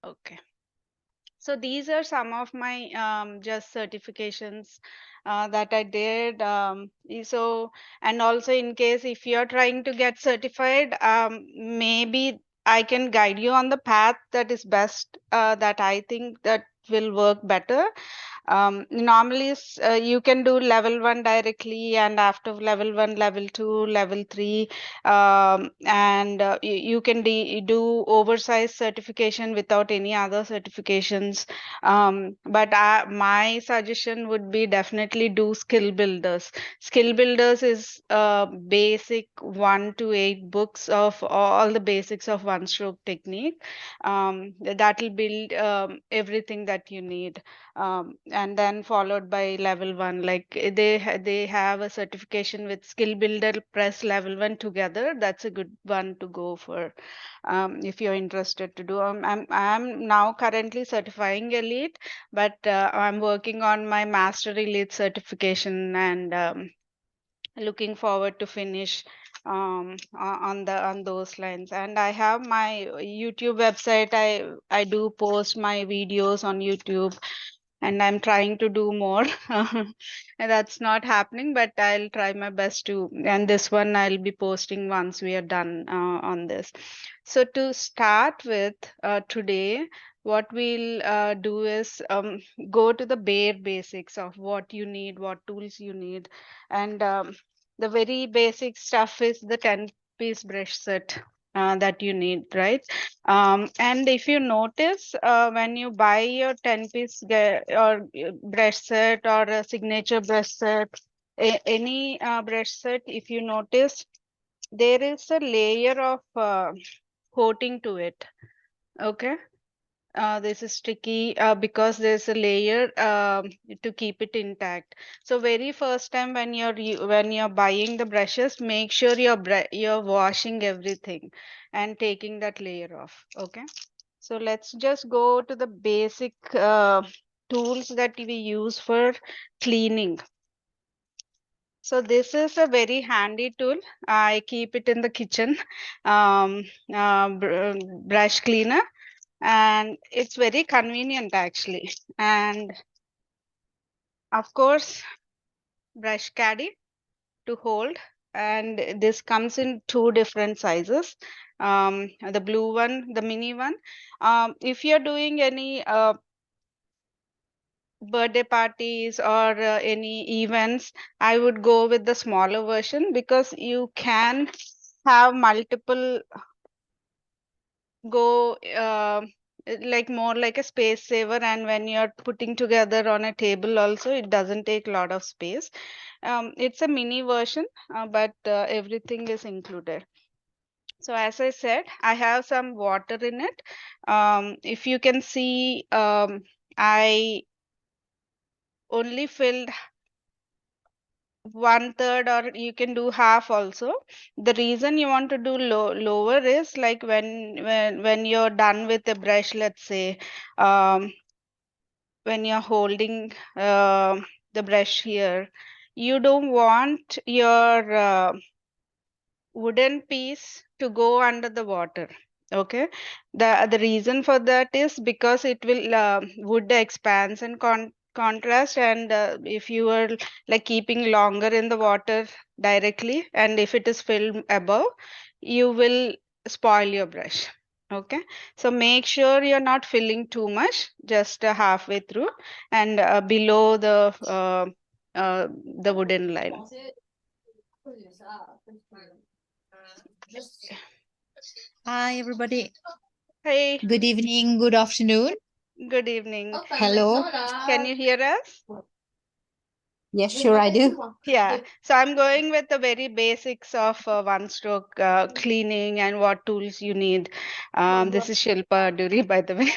Okay. So these are some of my just certifications that I did. So, and also in case if you're trying to get certified, maybe I can guide you on the path that is best, that I think that will work better. Normally, you can do level 1 directly, and after level 1, level 2, level 3, and you can do oversized certification without any other certifications. But my suggestion would be definitely do skill builders. Skill builders is basic 1 to 8 books of all the basics of one stroke technique. That will build everything that you need, and then followed by level 1, like they have a certification with skill builder press level 1 together. That's a good one to go for, if you're interested to do. I'm now currently certifying elite, but I'm working on my master elite certification, and looking forward to finish on those lines. And I have my YouTube website. I do post my videos on YouTube, and I'm trying to do more. And that's not happening, but I'll try my best to. And this one I'll be posting once we are done on this. So to start with, today, what we'll do is go to the bare basics of what you need, what tools you need, and the very basic stuff is the 10-piece brush set that you need, right? And if you notice, when you buy your 10-piece or brush set or a signature brush set, any brush set, if you notice, there is a layer of coating to it. Okay. This is tricky because there's a layer to keep it intact. So very first time when when you're buying the brushes, make sure you're washing everything and taking that layer off. Okay. So let's just go to the basic tools that we use for cleaning. So this is a very handy tool. I keep it in the kitchen, um, brush cleaner, and it's very convenient actually. And of course, Brush Caddy to hold. And this comes in 2 different sizes. The blue one, the mini one. If you're doing any birthday parties or any events, I would go with the smaller version because you can have multiple go like more like a space saver, and when you're putting together on a table also, it doesn't take a lot of space. It's a mini version, but everything is included. So as I said, I have some water in it. If you can see, I only filled 1/3, or you can do half also. The reason you want to do lower is like when you're done with the brush, let's say, um, when you're holding the brush here, you don't want your wooden piece to go under the water. Okay. The reason for that is because it will wood expands and contrast, and if you are like keeping longer in the water directly, and if it is filled above, you will spoil your brush. Okay. So make sure you're not filling too much, just halfway through, and below the wooden line. Hi, everybody. Hey, Good evening, good afternoon. good evening. Hello. Can you hear us? Yes, sure, I do. Yeah. So I'm going with the very basics of one stroke cleaning and what tools you need. This is Shilpa Duri, by the way.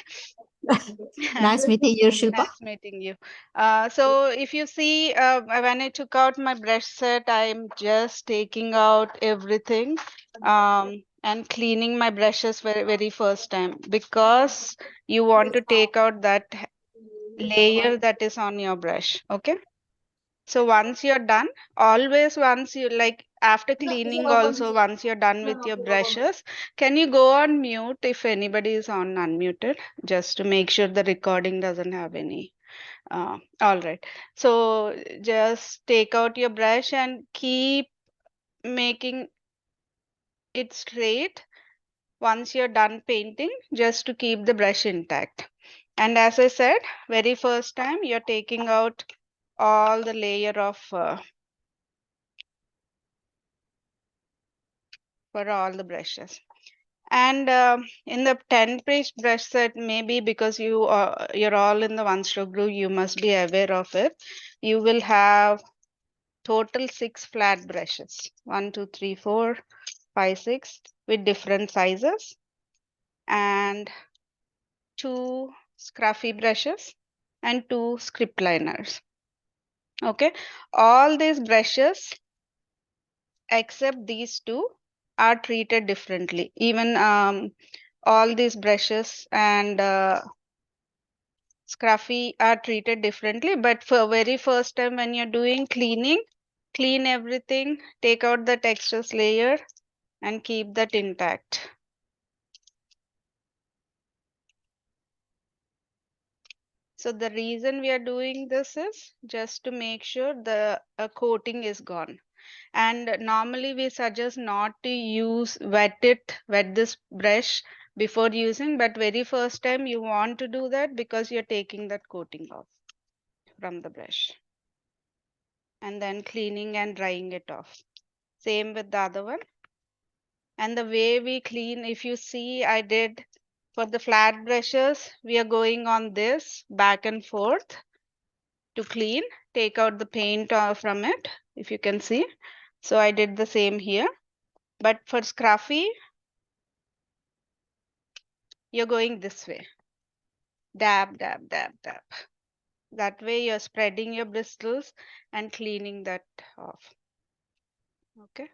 Nice meeting you, Shilpa. Nice meeting you. So if you see, when I took out my brush set, I'm just taking out everything and cleaning my brushes very first time, because you want to take out that layer that is on your brush. Okay. So once you're done, always once you like, after cleaning also, once you're done with your brushes, can you go on mute if anybody is on unmuted, just to make sure the recording doesn't have any. All right. So just take out your brush and keep making it straight once you're done painting, just to keep the brush intact. And as I said, very first time you're taking out all the layer of for all the brushes. And in the 10-piece brush set, maybe because you're all in the one stroke group, you must be aware of it. You will have total 6 flat brushes. 1, 2, 3, 4, 5, 6 with different sizes, and 2 scruffy brushes and 2 script liners. Okay, all these brushes except these two are treated differently. Even all these brushes and scruffy are treated differently, but for very first time when you're doing cleaning, clean everything, take out the textures layer and keep that intact. So the reason we are doing this is just to make sure the coating is gone. And normally we suggest not to wet this brush before using, but very first time you want to do that because you're taking that coating off from the brush and then cleaning and drying it off. Same with the other one. And the way we clean, if you see, I did for the flat brushes, we are going on this back and forth to clean, take out the paint from it, if you can see. So I did the same here. But for Scruffy, you're going this way. Dab, dab, dab, dab. That way you're spreading your bristles and cleaning that off. Okay.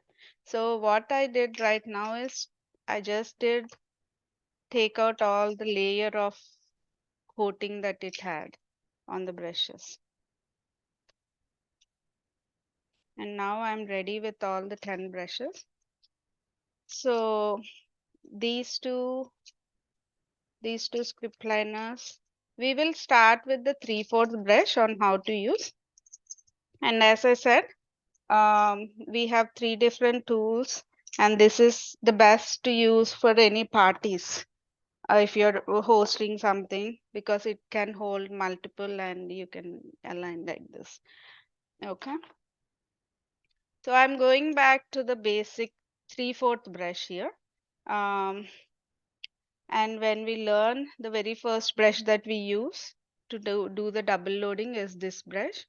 So what I did right now is I just did take out all the layer of coating that it had on the brushes. And now I'm ready with all the 10 brushes. So these two script liners, we will start with the 3/4 brush on how to use. And as I said, we have 3 different tools, and this is the best to use for any parties if you're hosting something, because it can hold multiple and you can align like this. Okay, so I'm going back to the basic 3/4 brush here. um, and when we learn, the very first brush that we use to do the double loading is this brush,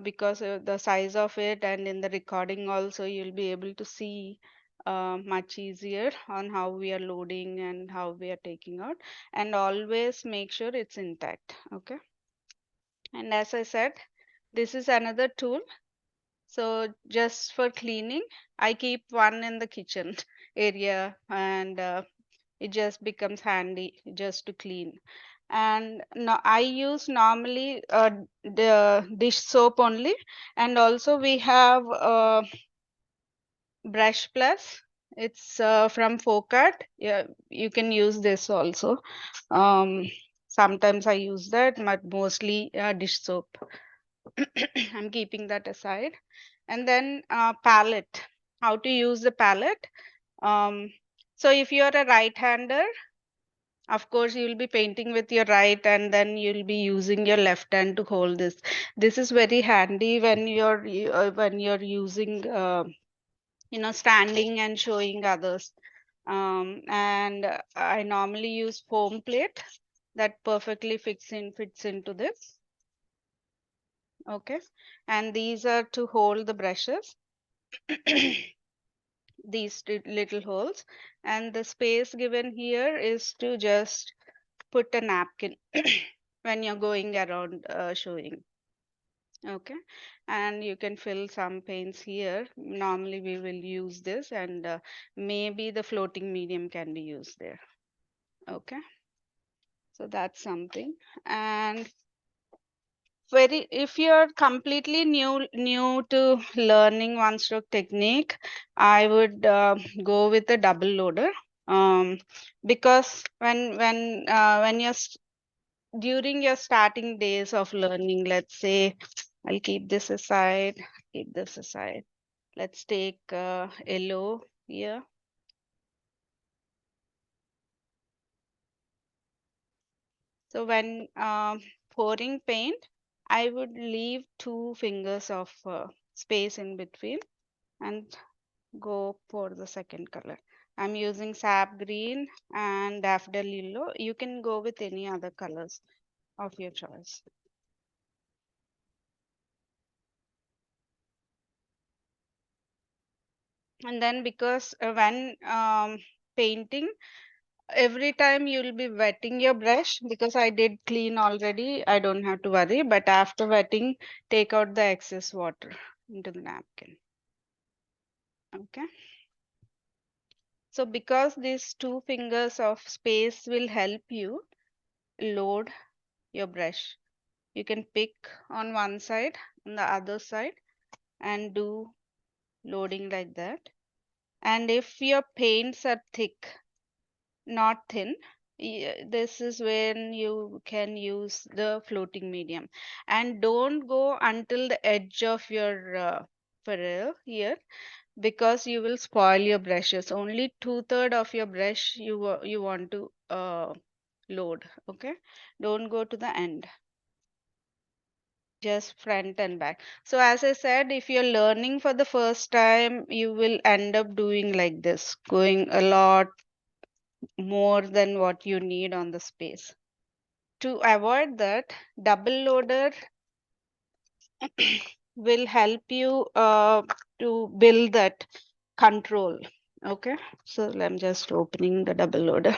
because the size of it, and in the recording also you'll be able to see much easier on how we are loading and how we are taking out, and always make sure it's intact. Okay, and as I said, this is another tool. So just for cleaning, I keep one in the kitchen area, and it just becomes handy just to clean. And no, I use normally the dish soap only, and also we have Brush Plus. It's from Focat. Yeah, you can use this also. Um, Sometimes I use that, but mostly dish soap. I'm keeping that aside. And then palette. How to use the palette? Um, so if you're a right-hander, of course, you'll be painting with your right, and then you'll be using your left hand to hold this. This is very handy when you're using, standing and showing others. And I normally use foam plate that perfectly fits into this. Okay, and these are to hold the brushes. These little holes, and the space given here is to just put a napkin when you're going around showing. Okay, and you can fill some paints here. Normally we will use this, and maybe the floating medium can be used there. Okay, so that's something. And if you're completely new to learning one stroke technique, I would go with a double loader. Because when you're during your starting days of learning, let's say, I'll keep this aside, keep this aside. Let's take yellow here. So when pouring paint, I would leave 2 fingers of space in between and go for the second color. I'm using sap green and daffodil yellow. You can go with any other colors of your choice. And then because when painting, every time you'll be wetting your brush, because I did clean already, I don't have to worry. But after wetting, take out the excess water into the napkin. Okay. So because these 2 fingers of space will help you load your brush. You can pick on one side, on the other side, and do loading like that. And if your paints are thick, not thin, this is when you can use the floating medium. And don't go until the edge of your ferrule here, because you will spoil your brushes. Only 2/3 of your brush you want to load. Okay, don't go to the end, just front and back. So as I said, if you're learning for the first time, you will end up doing like this, going a lot more than what you need on the space. To avoid that, double loader will help you to build that control. Okay, so I'm just opening the double loader,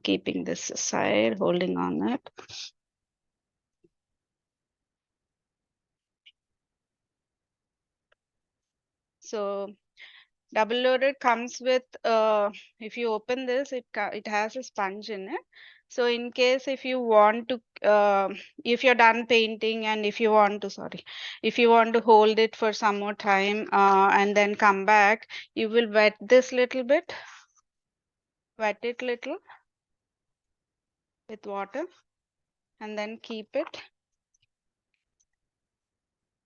keeping this aside, holding on it. So double loaded comes with, if you open this, it has a sponge in it. So in case if you want to, if you're done painting and if you want to, sorry, if you want to hold it for some more time and then come back, you will wet this little bit, wet it little with water, and then keep it,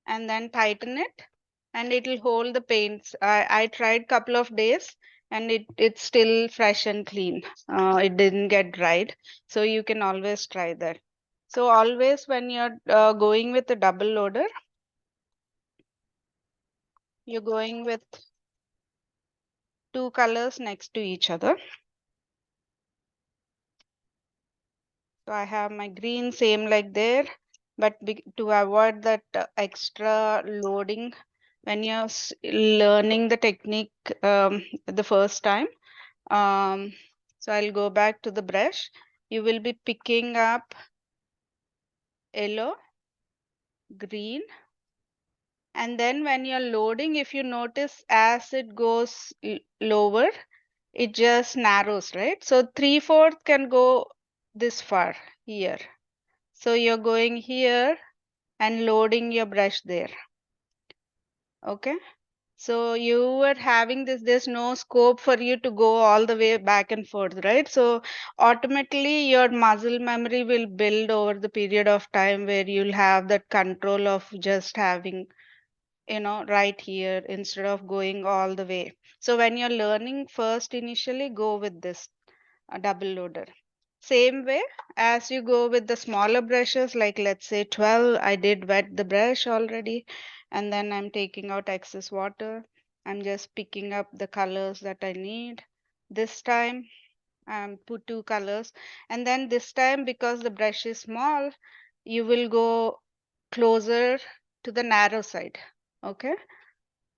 and then tighten it, and it will hold the paints. I tried couple of days, and it's still fresh and clean. It didn't get dried, so you can always try that. So always when you're going with a double loader, you're going with 2 colors next to each other. So I have my green same like there, but to avoid that extra loading when you're learning the technique the first time. So I'll go back to the brush. You will be picking up yellow, green, and then when you're loading, if you notice as it goes lower, it just narrows, right? So 3/4 can go this far here. So you're going here and loading your brush there. Okay. So you were having this, there's no scope for you to go all the way back and forth, right? So automatically your muscle memory will build over the period of time where you'll have that control of just having, right here instead of going all the way. So when you're learning first, initially go with this double loader. Same way as you go with the smaller brushes, like let's say 12, I did wet the brush already, and then I'm taking out excess water. I'm just picking up the colors that I need. This time, put 2 colors, and then this time, because the brush is small, you will go closer to the narrow side, okay?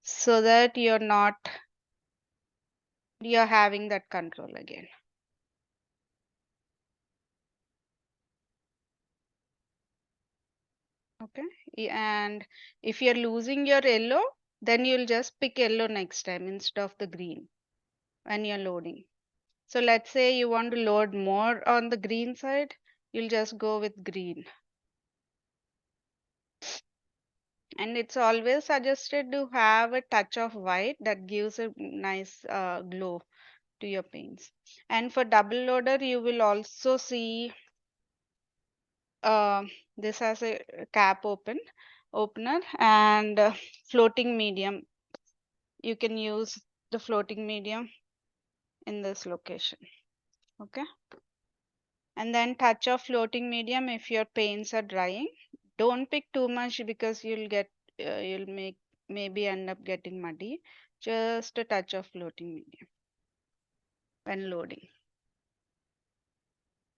So that you're having that control again. Okay, and if you're losing your yellow, then you'll just pick yellow next time instead of the green when you're loading. So let's say you want to load more on the green side, you'll just go with green. And it's always suggested to have a touch of white that gives a nice glow to your paints. And for double loader, you will also see uh, this has a cap opener and floating medium. You can use the floating medium in this location. Okay. And then touch of floating medium if your paints are drying. Don't pick too much because you'll maybe end up getting muddy. Just a touch of floating medium when loading.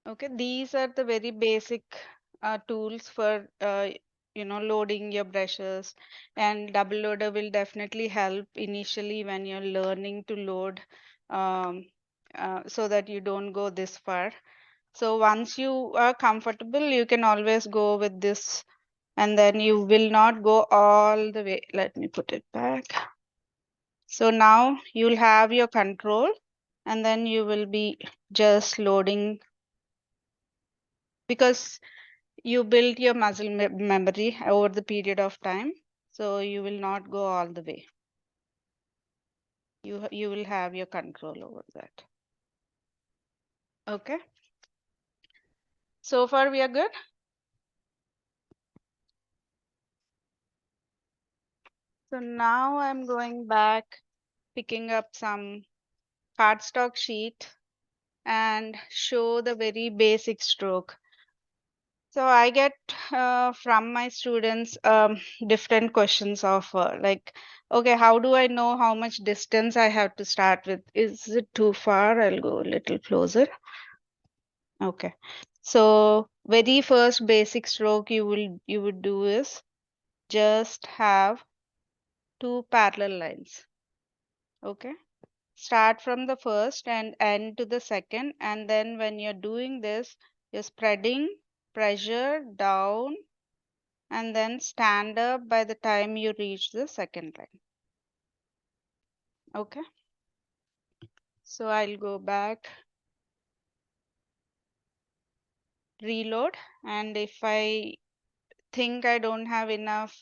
Okay, these are the very basic tools for loading your brushes, and double loader will definitely help initially when you're learning to load, um, so that you don't go this far. So once you are comfortable, you can always go with this, and then you will not go all the way. Let me put it back. So now you'll have your control, and then you will be just loading because you build your muscle memory over the period of time, so you will not go all the way. You will have your control over that. Okay, so far we are good. So now I'm going back, picking up some cardstock sheet and show the very basic stroke. So I get from my students different questions of like, okay, how do I know how much distance I have to start with? Is it too far? I'll go a little closer. Okay. So very first basic stroke you would do is just have two parallel lines. Okay. Start from the first and end to the second, and then when you're doing this, you're spreading pressure down and then stand up by the time you reach the second line. Okay. So I'll go back, reload, and if I think I don't have enough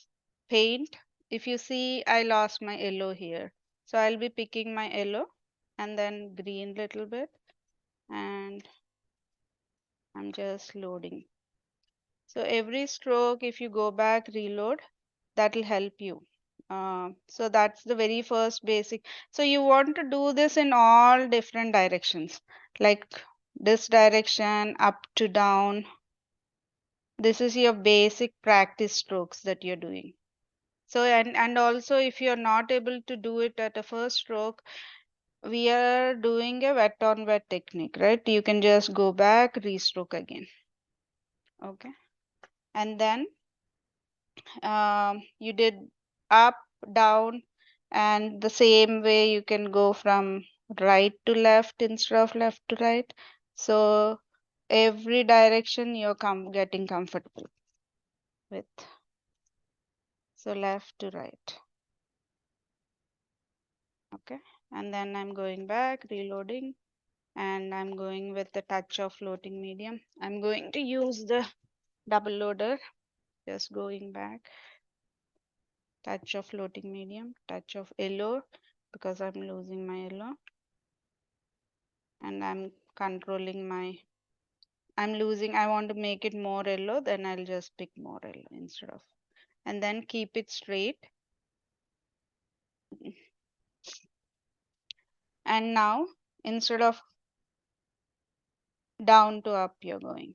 paint, if you see I lost my yellow here. So I'll be picking my yellow and then green little bit, and I'm just loading. So every stroke, if you go back, reload, that'll help you. So that's the very first basic. So you want to do this in all different directions, like this direction, up to down. This is your basic practice strokes that you're doing. So and also if you're not able to do it at a first stroke, we are doing a wet on wet technique, right? You can just go back, restroke again. Okay. And then you did up, down, and the same way you can go from right to left instead of left to right. So every direction you're getting comfortable with. So left to right. Okay. And then I'm going back, reloading, and I'm going with the touch of floating medium. I'm going to use the double loader, just going back, touch of floating medium, touch of yellow because I'm losing my yellow, and I'm controlling I want to make it more yellow, then I'll just pick more yellow instead of, and then keep it straight. And now instead of down to up, you're going.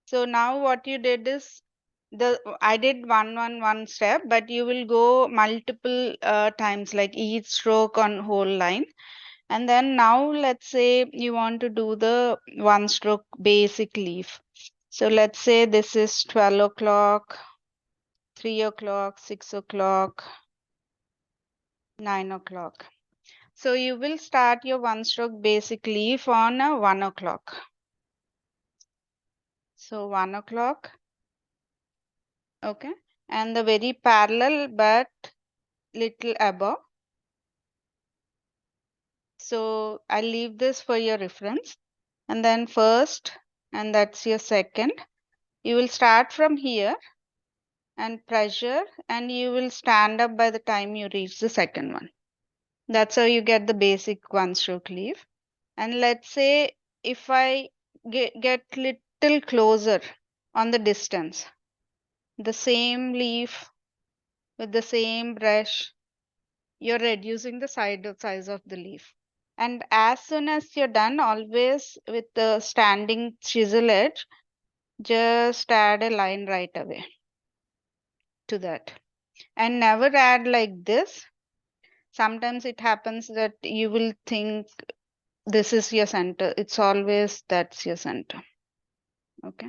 So now what you did is I did one step, but you will go multiple times, like each stroke on whole line. And then now let's say you want to do the one stroke basic leaf. So let's say this is 12 o'clock, 3 o'clock, 6 o'clock, 9 o'clock. So you will start your one stroke basic leaf on 1 o'clock. So 1 o'clock, okay. And the very parallel but little above. So I'll leave this for your reference. And then first, and that's your second. You will start from here and pressure, and you will stand up by the time you reach the second one. That's how you get the basic one stroke leaf. And let's say if I get little closer on the distance, the same leaf with the same brush, you're reducing the size of the leaf. And as soon as you're done, always with the standing chisel edge, just add a line right away to that. And never add like this. Sometimes it happens that you will think this is your center. It's always that's your center. Okay.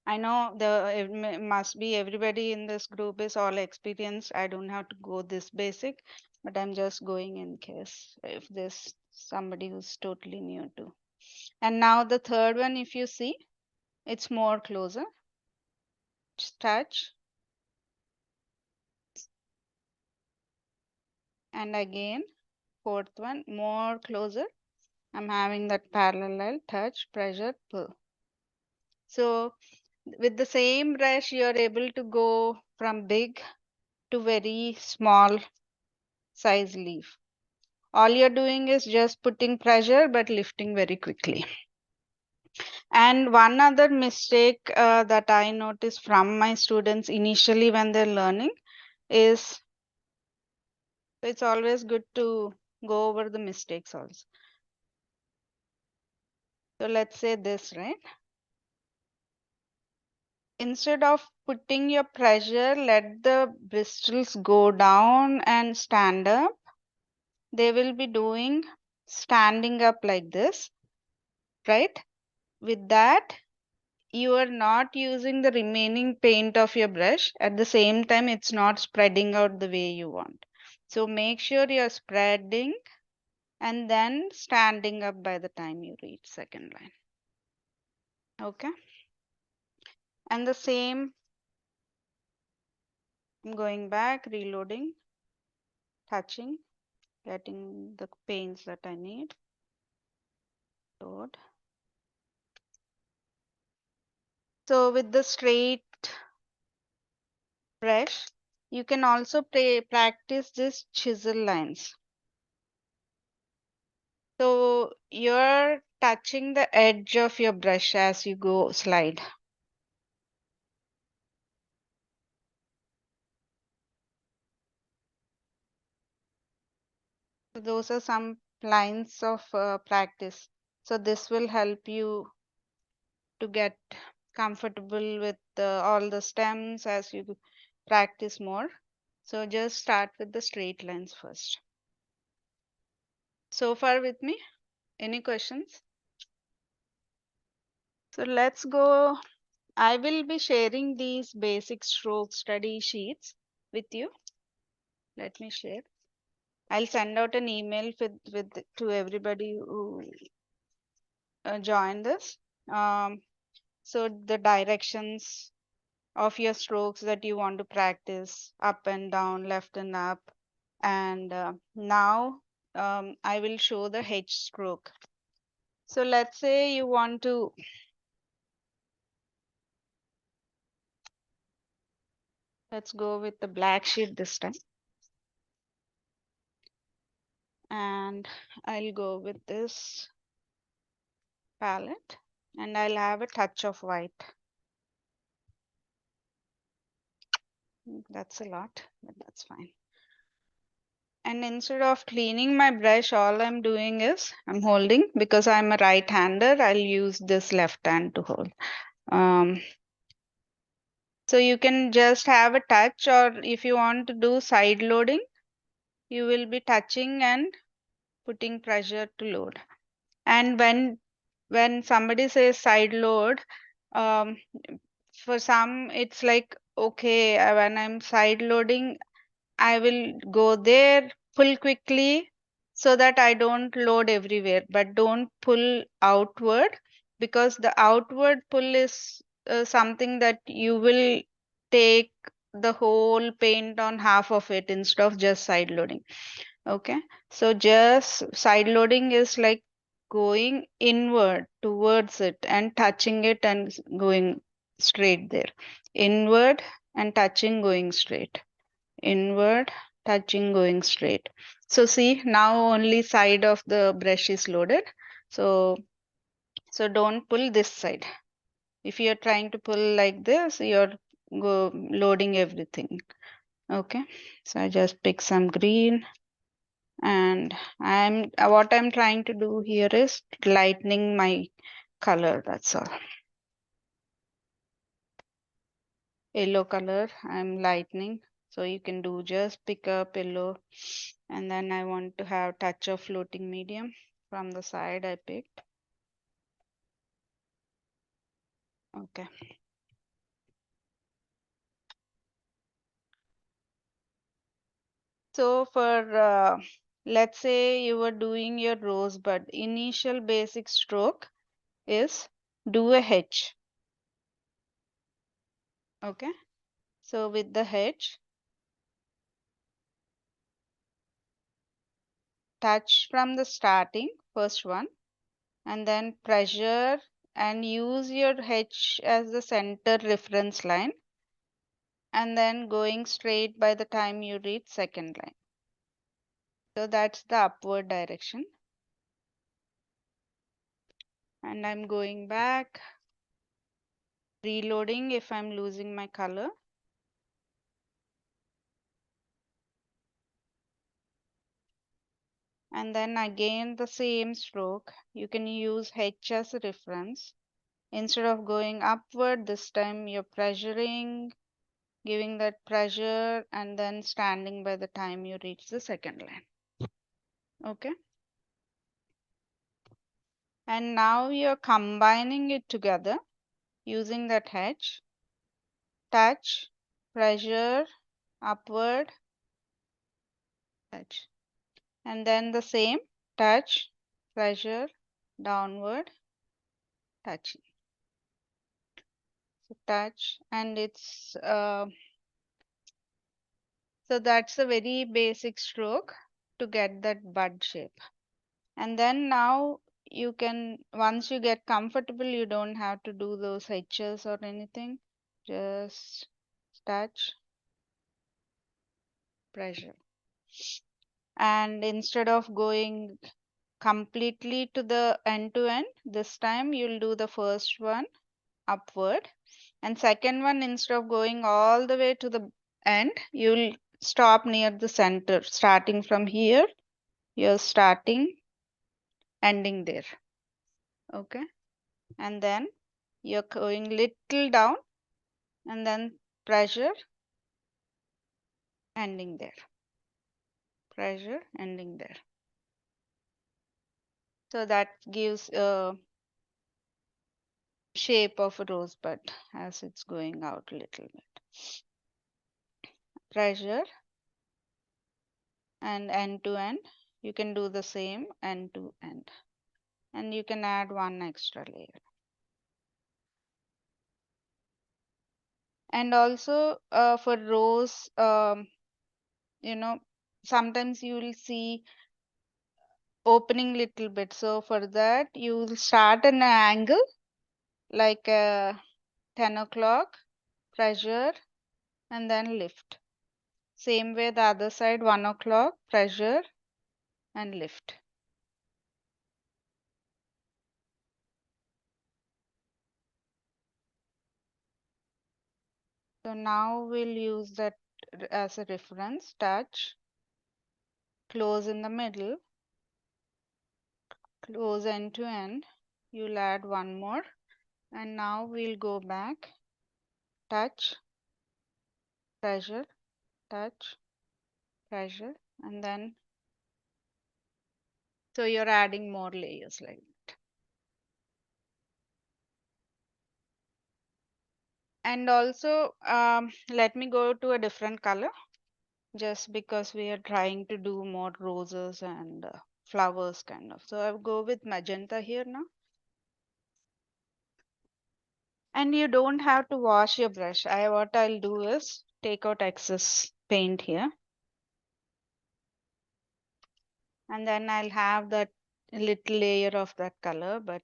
I know must be everybody in this group is all experienced. I don't have to go this basic, but I'm just going in case if there's somebody who's totally new to. And now the third one, if you see, it's more closer. Just touch. And again, fourth one, more closer. I'm having that parallel touch, pressure, pull. So with the same brush, you're able to go from big to very small size leaf. All you're doing is just putting pressure but lifting very quickly. And one other mistake that I notice from my students initially when they're learning is it's always good to go over the mistakes also. So let's say this, right? Instead of putting your pressure, let the bristles go down and stand up. They will be doing standing up like this, right? With that, you are not using the remaining paint of your brush. At the same time, it's not spreading out the way you want. So make sure you're spreading and then standing up by the time you reach second line. Okay. And the same, I'm going back, reloading, touching, getting the paints that I need. Load. So with the straight brush, you can also practice this chisel lines. So you're touching the edge of your brush as you go slide. So those are some lines of practice. So this will help you to get comfortable with all the stems as you practice more. So just start with the straight lines first. So far with me? Any questions? So let's go. I will be sharing these basic stroke study sheets with you. Let me share. I'll send out an email with to everybody who join this. So the directions of your strokes that you want to practice, up and down, left and up. And now I will show the H stroke. So let's say you want to let's go with the black sheet this time. And I'll go with this palette and I'll have a touch of white. That's a lot, but that's fine. And instead of cleaning my brush, all I'm doing is I'm holding because I'm a right-hander. I'll use this left hand to hold. So you can just have a touch, or if you want to do side loading, you will be touching and putting pressure to load. And when somebody says side load, um, for some it's like okay, when I'm side loading, I will go there, pull quickly so that I don't load everywhere, but don't pull outward because the outward pull is something that you will take the whole paint on half of it instead of just side loading. Okay, so just side loading is like going inward towards it and touching it and going. straight there. Inward and touching, going straight. Inward, touching, going straight. So see, now only side of the brush is loaded. So don't pull this side. If you're trying to pull like this, you're loading everything. Okay, so I just pick some green, and what I'm trying to do here is lightening my color. That's all. Yellow color I'm lightening, so you can do just pick up yellow, and then I want to have touch of floating medium from the side I picked. Okay. So for let's say you were doing your rosebud, initial basic stroke is do a H. Okay. So with the H, touch from the starting, first one, and then pressure and use your H as the center reference line, and then going straight by the time you reach second line. So that's the upward direction. And I'm going back, reloading if I'm losing my color. And then again the same stroke. You can use H as a reference. Instead of going upward, this time you're pressuring, giving that pressure, and then standing by the time you reach the second line. Okay. And now you're combining it together using that H. Touch, pressure, upward, touch. And then the same touch, pressure, downward, touching. So touch, and it's so that's a very basic stroke to get that bud shape. And then now you can, once you get comfortable, you don't have to do those H's or anything. Just touch, pressure. And instead of going completely to the end to end, this time you'll do the first one upward, and second one, instead of going all the way to the end, you'll stop near the center. Starting from here, you're starting, ending there. Okay. And then you're going little down, and then pressure, ending there. Pressure, ending there. So that gives a shape of a rosebud as it's going out a little bit. Pressure and end to end. You can do the same end to end. And you can add one extra layer. And also for rose, you know, sometimes you will see opening little bit. So for that, you will start an angle like 10 o'clock, pressure, and then lift. Same way the other side, 1 o'clock, pressure, and lift. So now we'll use that as a reference. Touch, close in the middle, close end to end. You'll add one more, and now we'll go back, touch, pressure, touch, pressure, and then so you're adding more layers like that. And also let me go to a different color, just because we are trying to do more roses and flowers kind of. So I'll go with magenta here now. And you don't have to wash your brush. What I'll do is take out excess paint here, and then I'll have that little layer of that color, but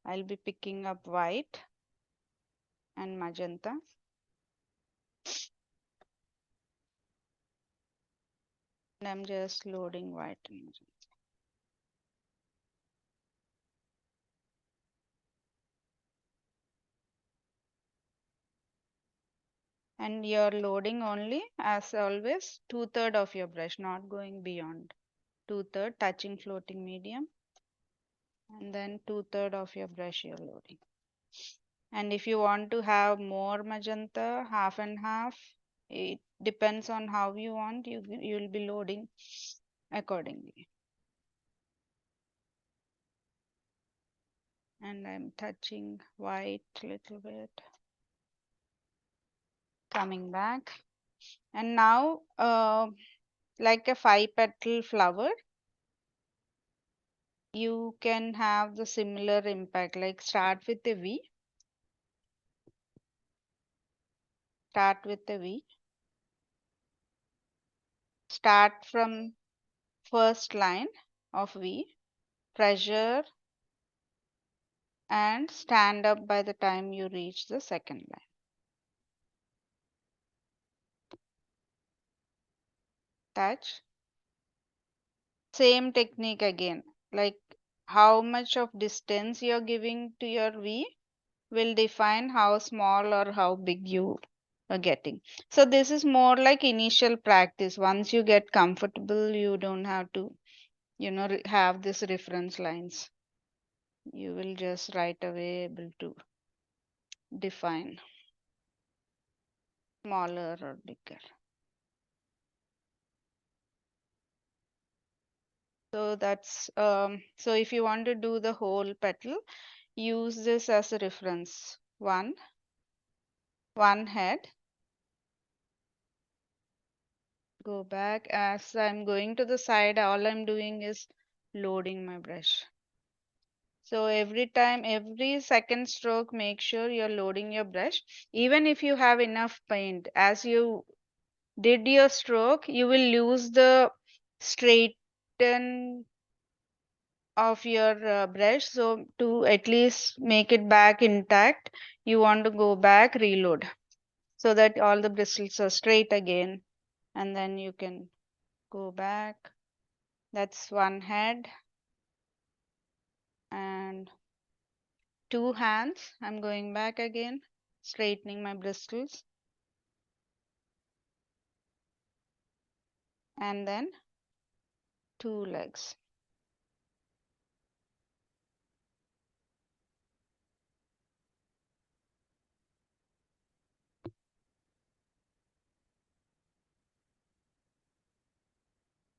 I'll be picking up white and magenta. And I'm just loading white and magenta. And you're loading only, as always, 2/3 of your brush, not going beyond. 2/3 touching floating medium, and then 2/3 of your brush you're loading. And if you want to have more magenta, half and half, it depends on how you want, you'll be loading accordingly. And I'm touching white little bit, coming back. And now, like a 5-petal flower, you can have the similar impact, like start with a V, start with a V, start from first line of V, pressure and stand up by the time you reach the second line. Touch. Same technique again, like how much of distance you're giving to your V will define how small or how big you are getting. So this is more like initial practice. Once you get comfortable, you don't have to, have this reference lines. You will just right away able to define smaller or bigger. So that's so if you want to do the whole petal, use this as a reference. One head. Go back. As I'm going to the side, all I'm doing is loading my brush. So every time, every second stroke, make sure you're loading your brush. Even if you have enough paint, as you did your stroke, you will lose the straighten of your brush. So to at least make it back intact, you want to go back, reload, so that all the bristles are straight again. And then you can go back. That's one head. And 2 hands. I'm going back again, straightening my bristles. And then 2 legs.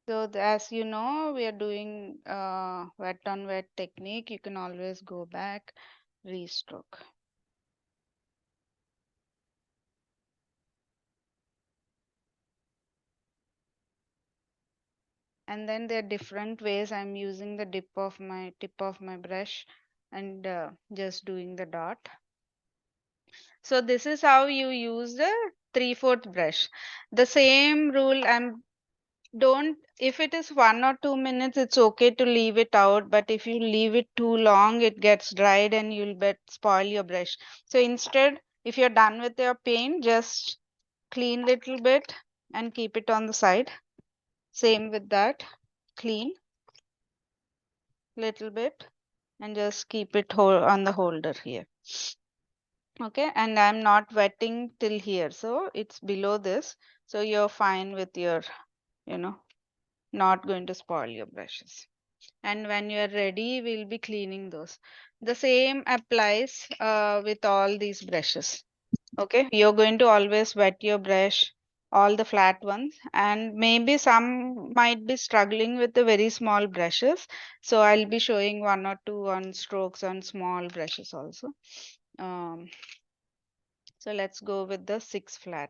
So as you know, we are doing wet on wet technique. You can always go back, restroke. And then there are different ways. I'm using the tip of my brush and just doing the dot. So this is how you use the 3/4 brush. The same rule, don't, if it is 1 or 2 minutes, it's okay to leave it out, but if you leave it too long, it gets dried and you'll spoil your brush. So instead, if you're done with your paint, just clean little bit and keep it on the side. Same with that, clean little bit and just keep it on the holder here. Okay, and I'm not wetting till here, so it's below this, so you're fine with your, not going to spoil your brushes. And when you are ready, we'll be cleaning those. The same applies with all these brushes. Okay, you're going to always wet your brush, all the flat ones, and maybe some might be struggling with the very small brushes. So I'll be showing 1 or 2 on strokes on small brushes also. Um, so let's go with the 6 flat.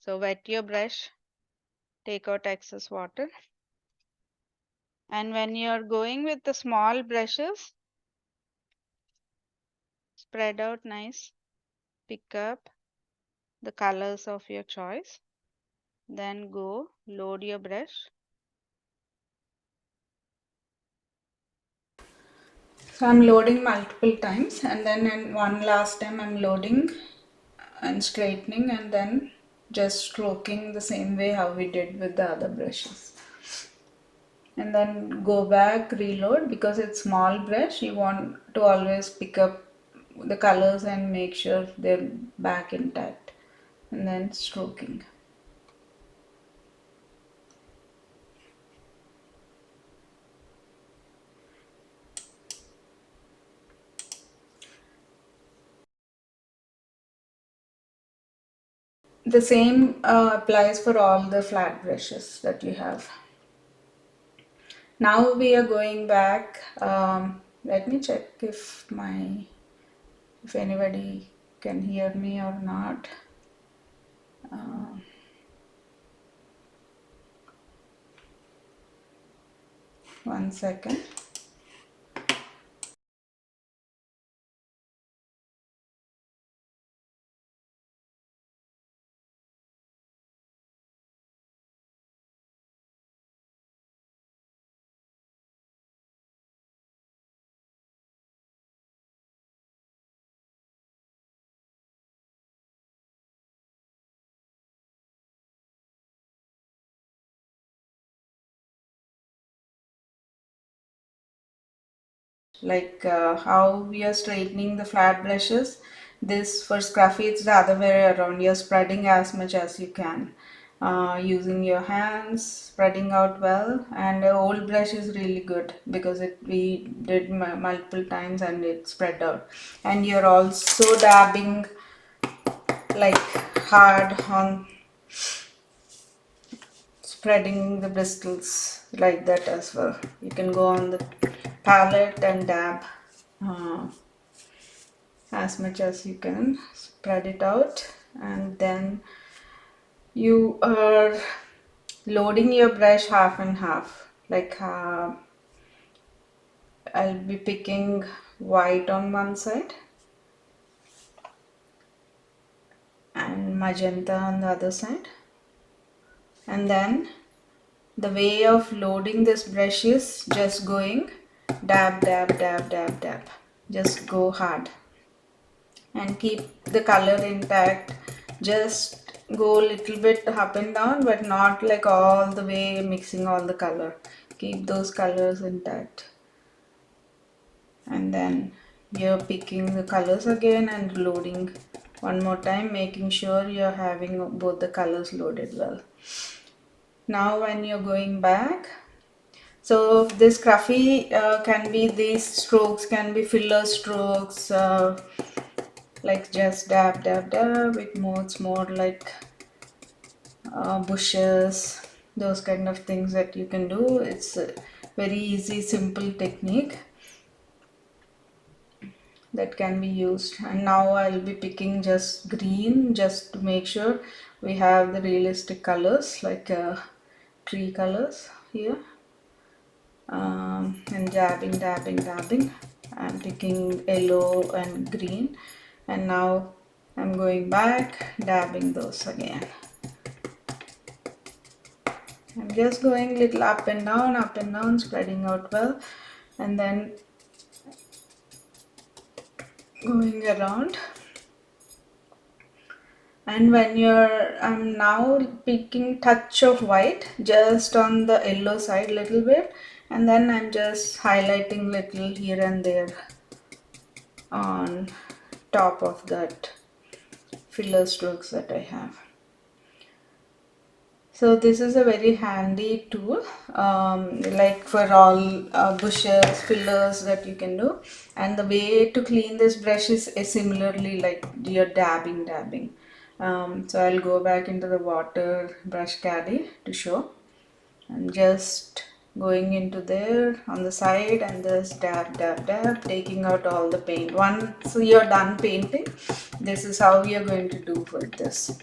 So wet your brush, take out excess water. And when you're going with the small brushes, spread out nice, pick up the colors of your choice, then go load your brush. So I'm loading multiple times and then one last time I'm loading and straightening, and then just stroking the same way how we did with the other brushes. And then go back, reload, because it's small brush, you want to always pick up the colors and make sure they're back intact, and then stroking. The same applies for all the flat brushes that you have. Now we are going back. Let me check if anybody can hear me or not. One second. Like how we are straightening the flat brushes, this for scruffy it's the other way around. You're spreading as much as you can, using your hands, spreading out well. And the old brush is really good because we did multiple times and it spread out. And you're also dabbing like hard on spreading the bristles like that as well. You can go on the palette and dab uh, as much as you can, spread it out, and then you are loading your brush half and half. Like I'll be picking white on one side and magenta on the other side, and then the way of loading this brush is just going dab dab dab dab dab, just go hard and keep the color intact. Just go a little bit up and down, but not like all the way mixing all the color. Keep those colors intact. And then you're picking the colors again and loading one more time, making sure you're having both the colors loaded well. Now when you're going back, so this scruffy can be, these strokes can be filler strokes, like just dab dab dab. It's more like bushes, those kind of things that you can do. It's a very easy, simple technique that can be used. And now I'll be picking just green, just to make sure we have the realistic colors, like tree colors here. And dabbing. I'm picking yellow and green, and now I'm going back, dabbing those again. I'm just going little up and down, spreading out well, and then going around. And when I'm now picking touch of white just on the yellow side little bit, and then I'm just highlighting little here and there on top of that filler strokes that I have. So this is a very handy tool, like for all bushes, fillers that you can do. And the way to clean this brush is similarly like you're dabbing. So I'll go back into the water brush caddy to show. I'm just going into there on the side and just dab, taking out all the paint. Once you're done painting, this is how you're going to do for this.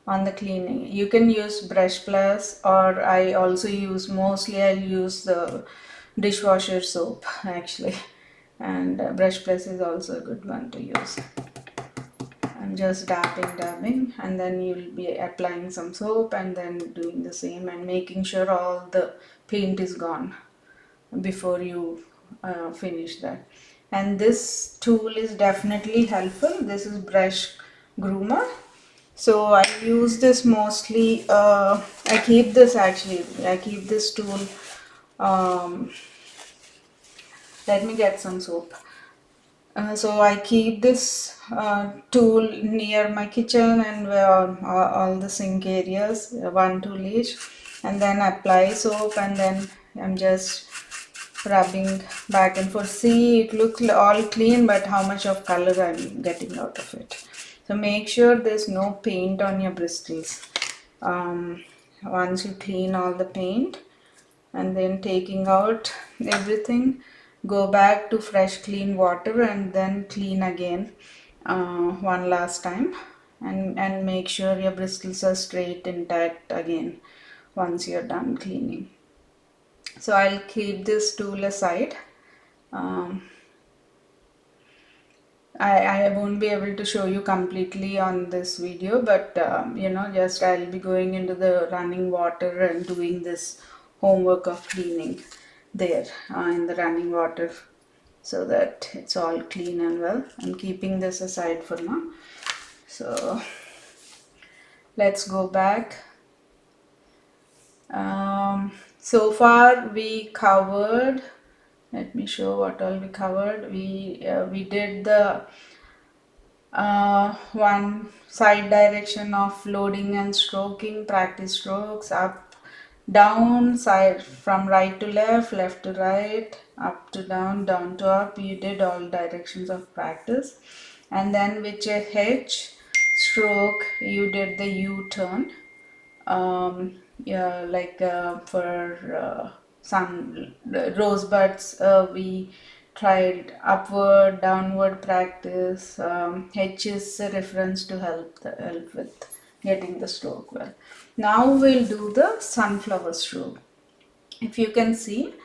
On the cleaning, you can use Brush Plus, or I also use, mostly I'll use the dishwasher soap actually, and Brush Plus is also a good one to use. I'm just dabbing, and then you'll be applying some soap and then doing the same and making sure all the paint is gone before you finish that. And this tool is definitely helpful. This is Brush groomer. So I use this mostly, I keep this tool, let me get some soap. So I keep this tool near my kitchen and all the sink areas, one tool each, and then apply soap, and then I'm just rubbing back and forth. See, it looks all clean, but how much of color I'm getting out of it. So make sure there's no paint on your bristles. Once you clean all the paint, and then taking out everything, go back to fresh clean water and then clean again one last time, and make sure your bristles are straight intact again once you're done cleaning. So I'll keep this tool aside. um, I won't be able to show you completely on this video, but just I'll be going into the running water and doing this homework of cleaning there in the running water, so that it's all clean and well. I'm keeping this aside for now. So let's go back. So far we covered, let me show what all we covered. We did the one side direction of loading and stroking, practice strokes, up, down, side, from right to left, left to right, up to down, down to up. You did all directions of practice. And then with a H stroke, you did the U-turn. Yeah, like for some rosebuds, we tried upward, downward practice. H is a reference to help with getting the stroke well. Now we'll do the sunflower stroke. If you can see,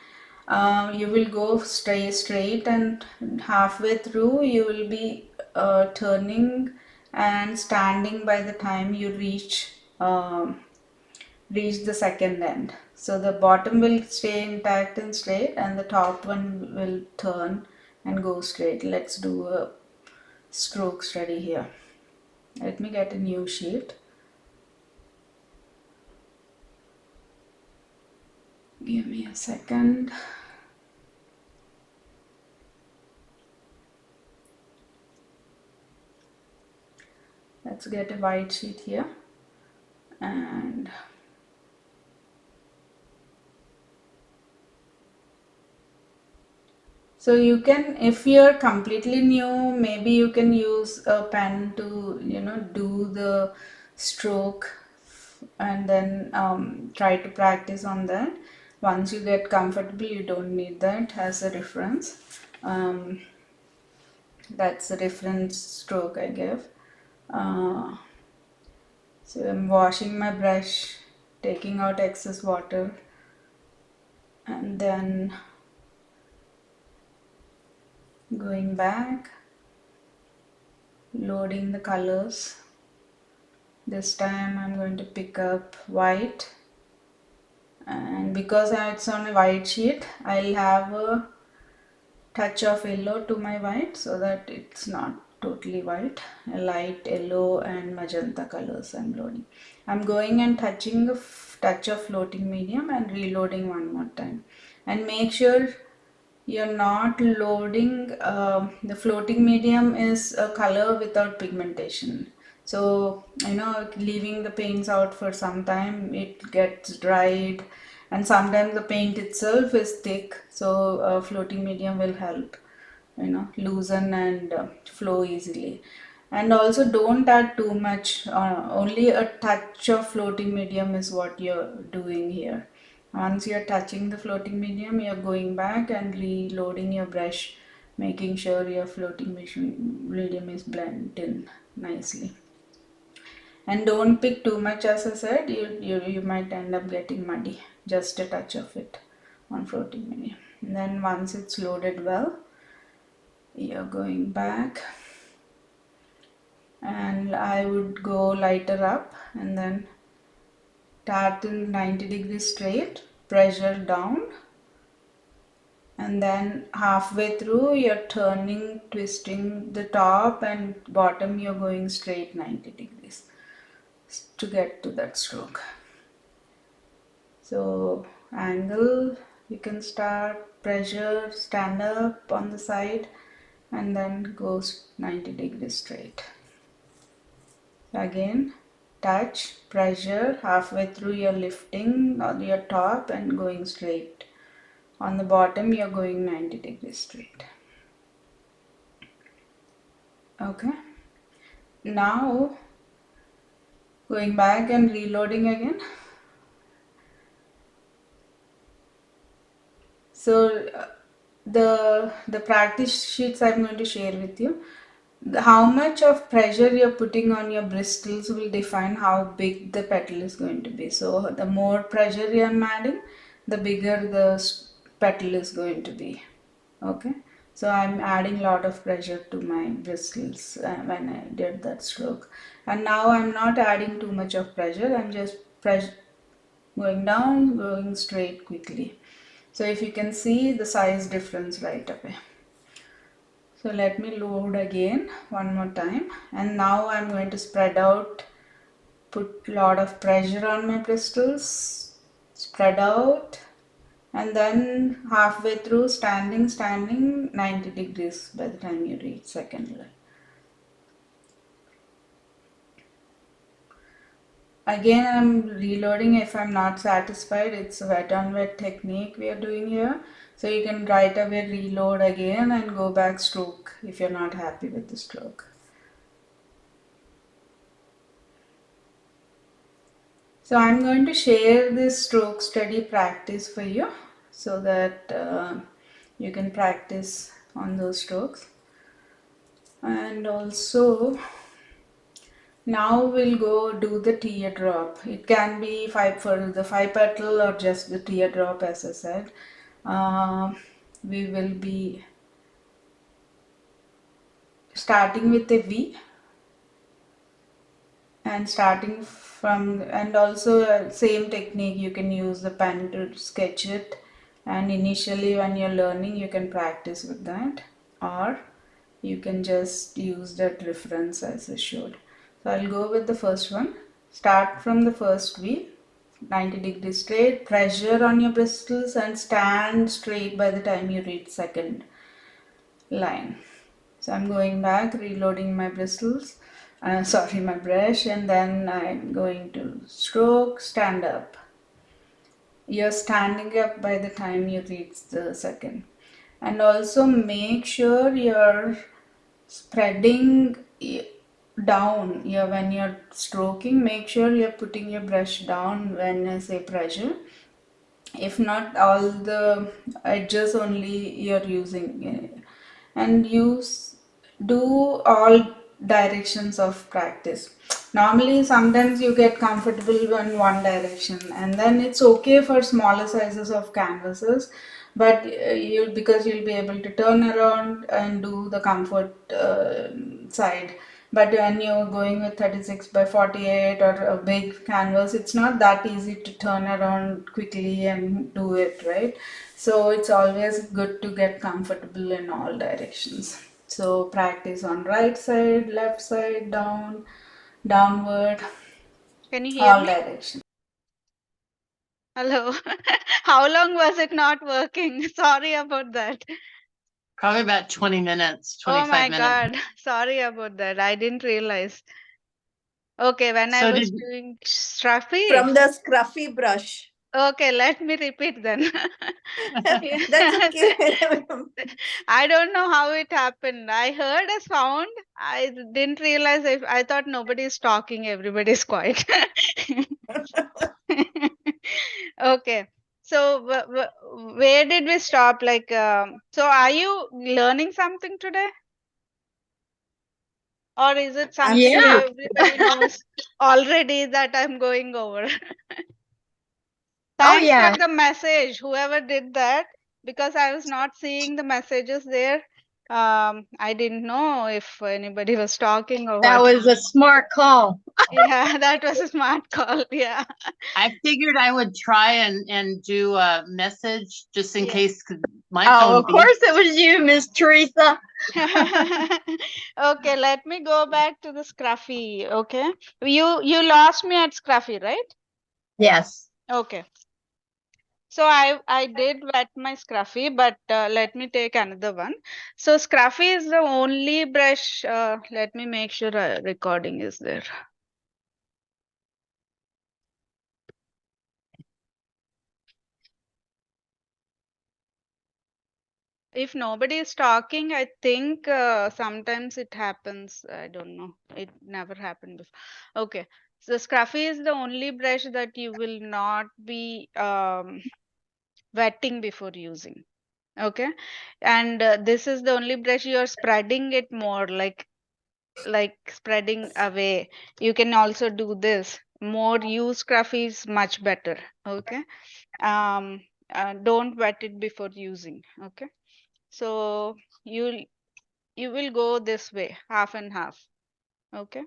you will go straight, and halfway through you will be turning and standing by the time you reach the second end. So the bottom will stay intact and straight, and the top one will turn and go straight. Let's do a stroke study here. Let me get a new sheet. Give me a second. Let's get a white sheet here, and so you can, if you're completely new, maybe you can use a pen to do the stroke, and then try to practice on that. Once you get comfortable, you don't need that as a reference. That's the reference stroke I give. So I'm washing my brush, taking out excess water, and then going back, loading the colors. This time I'm going to pick up white, and because it's on a white sheet, I'll have a touch of yellow to my white so that it's not totally white. A light yellow and magenta colors I'm loading. I'm going and touching a touch of floating medium and reloading one more time. And make sure you're not loading, the floating medium is a color without pigmentation. So, leaving the paints out for some time, it gets dried, and sometimes the paint itself is thick. So, floating medium will help, loosen and flow easily. And also don't add too much, only a touch of floating medium is what you're doing here. Once you're touching the floating medium, you're going back and reloading your brush, making sure your floating medium is blended in nicely. And don't pick too much, as I said, you might end up getting muddy. Just a touch of it on floating medium. And then once it's loaded well, you're going back, and I would go lighter up and then start till 90 degrees straight, pressure down, and then halfway through you're turning, twisting the top, and bottom you're going straight 90 degrees to get to that stroke. So angle, you can start, pressure, stand up on the side, and then goes 90 degrees straight. Again, touch, pressure, halfway through you're lifting on your top and going straight. On the bottom you're going 90 degrees straight. Okay. Now going back and reloading again. So the practice sheets I'm going to share with you. How much of pressure you're putting on your bristles will define how big the petal is going to be. So the more pressure you're adding, the bigger the petal is going to be. Okay. So I'm adding a lot of pressure to my bristles when I did that stroke. And now I'm not adding too much of pressure. I'm just going down, going straight quickly. So if you can see the size difference right away. So let me load again one more time, and now I'm going to spread out, put a lot of pressure on my bristles, spread out, and then halfway through standing 90 degrees by the time you reach second line. Again, I'm reloading if I'm not satisfied. It's a wet on wet technique we are doing here. So you can right away reload again and go back stroke if you're not happy with the stroke. So I'm going to share this stroke study practice for you so that you can practice on those strokes. And also now we'll go do the teardrop. It can be for the 5 petal or just the teardrop, as I said. We will be starting with a V and starting from, and also same technique, you can use the pen to sketch it, and initially when you're learning you can practice with that, or you can just use that reference as I showed. So I'll go with the first one. Start from the first V, 90 degrees straight, pressure on your bristles and stand straight by the time you reach second line. So I'm going back, reloading my bristles, my brush, and then I'm going to stroke, stand up. You're standing up by the time you reach the second. And also make sure you're spreading down. When you're stroking, make sure you're putting your brush down when I say pressure. If not, all the edges only you're using, and use do all directions of practice. Normally sometimes you get comfortable in one direction, and then it's okay for smaller sizes of canvases, but because you'll be able to turn around and do the comfort side. But when you're going with 36 by 48 or a big canvas, it's not that easy to turn around quickly and do it, right? So it's always good to get comfortable in all directions. So practice on right side, left side, down, downward, Can you hear all me? directions. Hello. How long was it not working? Sorry about that. Probably about 20 minutes, Oh 25 my minutes. God. Sorry about that. I didn't realize. Okay, when I So was did doing Scruffy. From the Scruffy brush. Okay, let me repeat then. That's okay. I don't know how it happened. I heard a sound. I didn't realize if I thought nobody's talking, everybody's quiet. Okay. So where did we stop? Like, so are you learning something today? Or is it something Yeah. everybody knows already that I'm going over? Oh, Thanks yeah. for the message, whoever did that, because I was not seeing the messages there. I didn't know if anybody was talking or That what. was a smart call. Yeah, that was a smart call. Yeah. I figured I would try and do a message just in Yeah. case 'cause my phone. Of course, it was you, Miss Teresa. Okay, let me go back to the Scruffy. Okay, you lost me at Scruffy, right? Yes. Okay. So I did wet my Scruffy, but let me take another one. So Scruffy is the only brush. Let me make sure recording is there. If nobody is talking, I think sometimes it happens. I don't know. It never happened before. Okay. So Scruffy is the only brush that you will not be wetting before using. Okay. And this is the only brush you are spreading it more, like spreading away. You can also do this. More use Scruffy is much better. Okay. Um, don't wet it before using. Okay. So you you will go this way, half and half. Okay.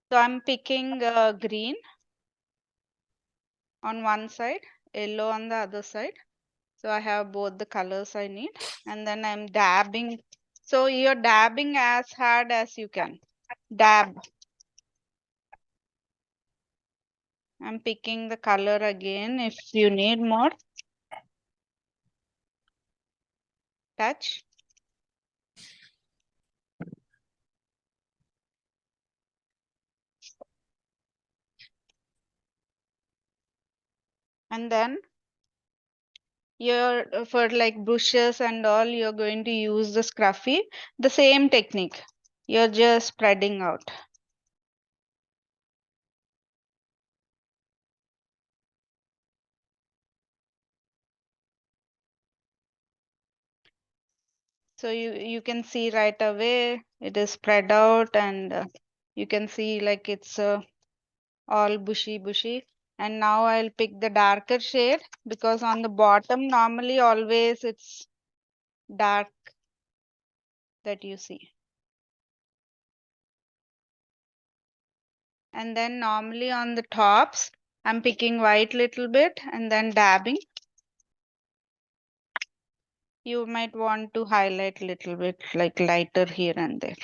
So I'm picking green on one side, yellow on the other side. So I have both the colors I need. And then I'm dabbing. So you're dabbing as hard as you can. Dab. I'm picking the color again if you need more. Touch. And then you're for like bushes and all, you're going to use the Scruffy. The same technique. You're just spreading out. So you can see right away it is spread out, and you can see like it's all bushy. And now I'll pick the darker shade because on the bottom normally always it's dark that you see. And then normally on the tops I'm picking white little bit and then dabbing. You might want to highlight little bit like lighter here and there.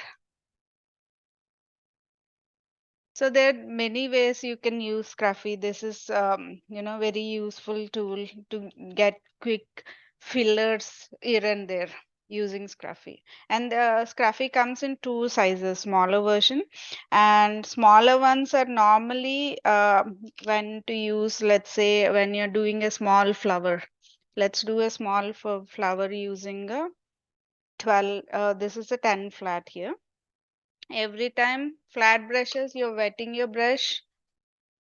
So there are many ways you can use Scruffy. This is, very useful tool to get quick fillers here and there using Scruffy. And Scruffy comes in two sizes, smaller version, and smaller ones are normally when to use, let's say, when you're doing a small flower. Let's do a small flower using a 12, this is a 10 flat here. Every time flat brushes, you're wetting your brush,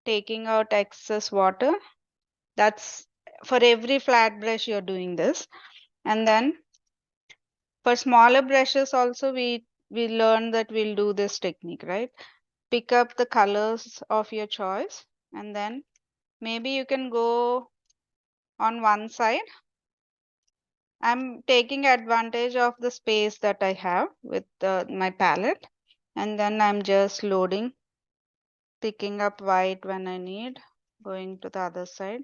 taking out excess water. That's for every flat brush you're doing this. And then for smaller brushes also we learn that we'll do this technique, right? Pick up the colors of your choice, and then maybe you can go on one side. I'm taking advantage of the space that I have with my palette, and then I'm just loading, picking up white when I need, going to the other side,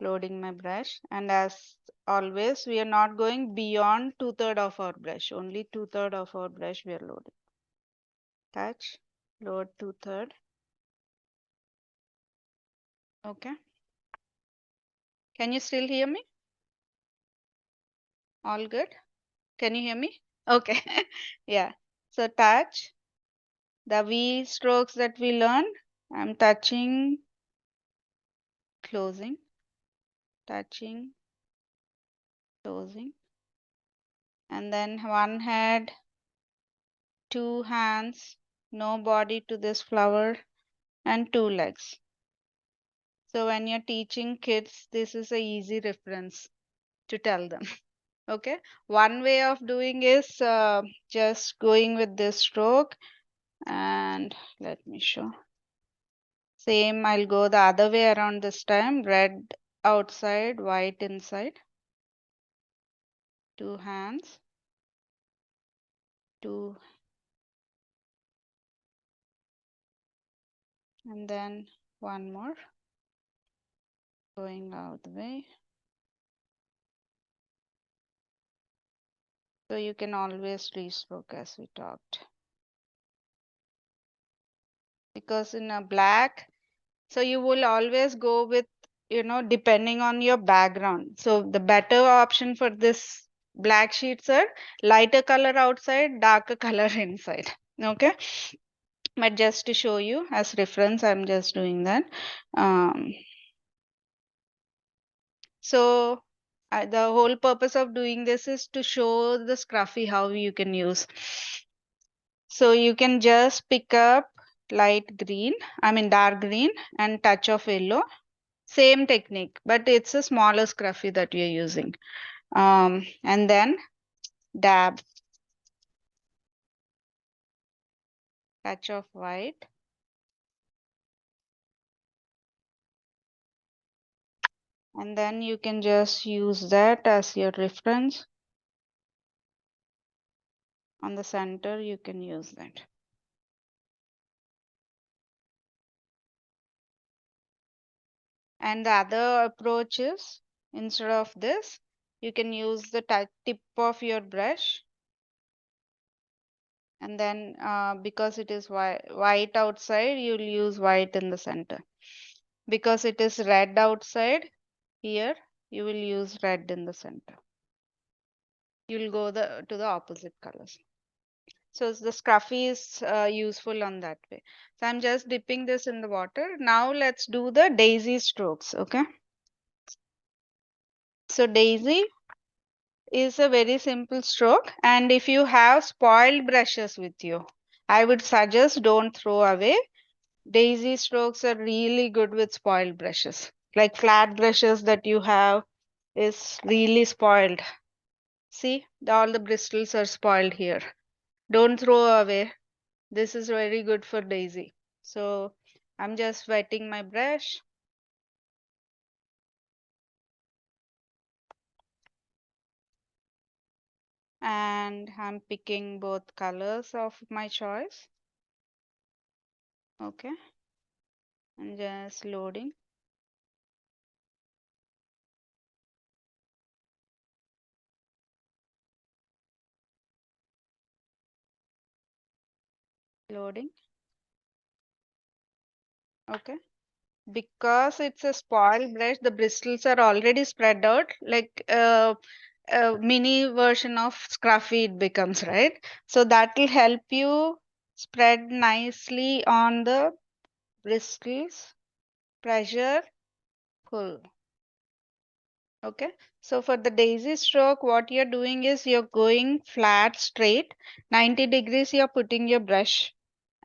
loading my brush. And as always, we are not going beyond 2/3 of our brush, only 2/3 of our brush we are loading. Touch, load 2/3. Okay. Can you still hear me? All good? Can you hear me? Okay. Yeah. So touch, the V strokes that we learned, I'm touching, closing, touching, closing. And then one head, two hands, no body to this flower, and two legs. So when you're teaching kids, this is a easy reference to tell them. Okay. One way of doing is just going with this stroke, and let me show. Same, I'll go the other way around this time. Red outside, white inside. Two hands. 2, and then one more going out the way. So you can always restroke as we talked. Because in a black, so you will always go with, depending on your background. So the better option for this black sheets are lighter color outside, darker color inside. Okay. But just to show you as reference, I'm just doing that. So the whole purpose of doing this is to show the Scruffy how you can use. So you can just pick up light green, dark green and touch of yellow. Same technique, but it's a smaller Scruffy that you're using. And then dab, touch of white. And then you can just use that as your reference. On the center, you can use that. And the other approach is, instead of this, you can use the tip of your brush. And then because it is white outside, you'll use white in the center. Because it is red outside, here, you will use red in the center. You'll go to the opposite colors. So the Scruffy is useful on that way. So I'm just dipping this in the water. Now let's do the daisy strokes, okay? So daisy is a very simple stroke, and if you have spoiled brushes with you, I would suggest don't throw away. Daisy strokes are really good with spoiled brushes. Like flat brushes that you have is really spoiled. See, all the bristles are spoiled here. Don't throw away. This is very good for daisy. So I'm just wetting my brush. And I'm picking both colors of my choice. Okay. And just loading. Loading. Okay. Because it's a spoiled brush, the bristles are already spread out, like a mini version of Scruffy it becomes, right? So that will help you spread nicely on the bristles. Pressure, pull. Okay. So for the daisy stroke, what you're doing is you're going flat, straight, 90 degrees, you're putting your brush.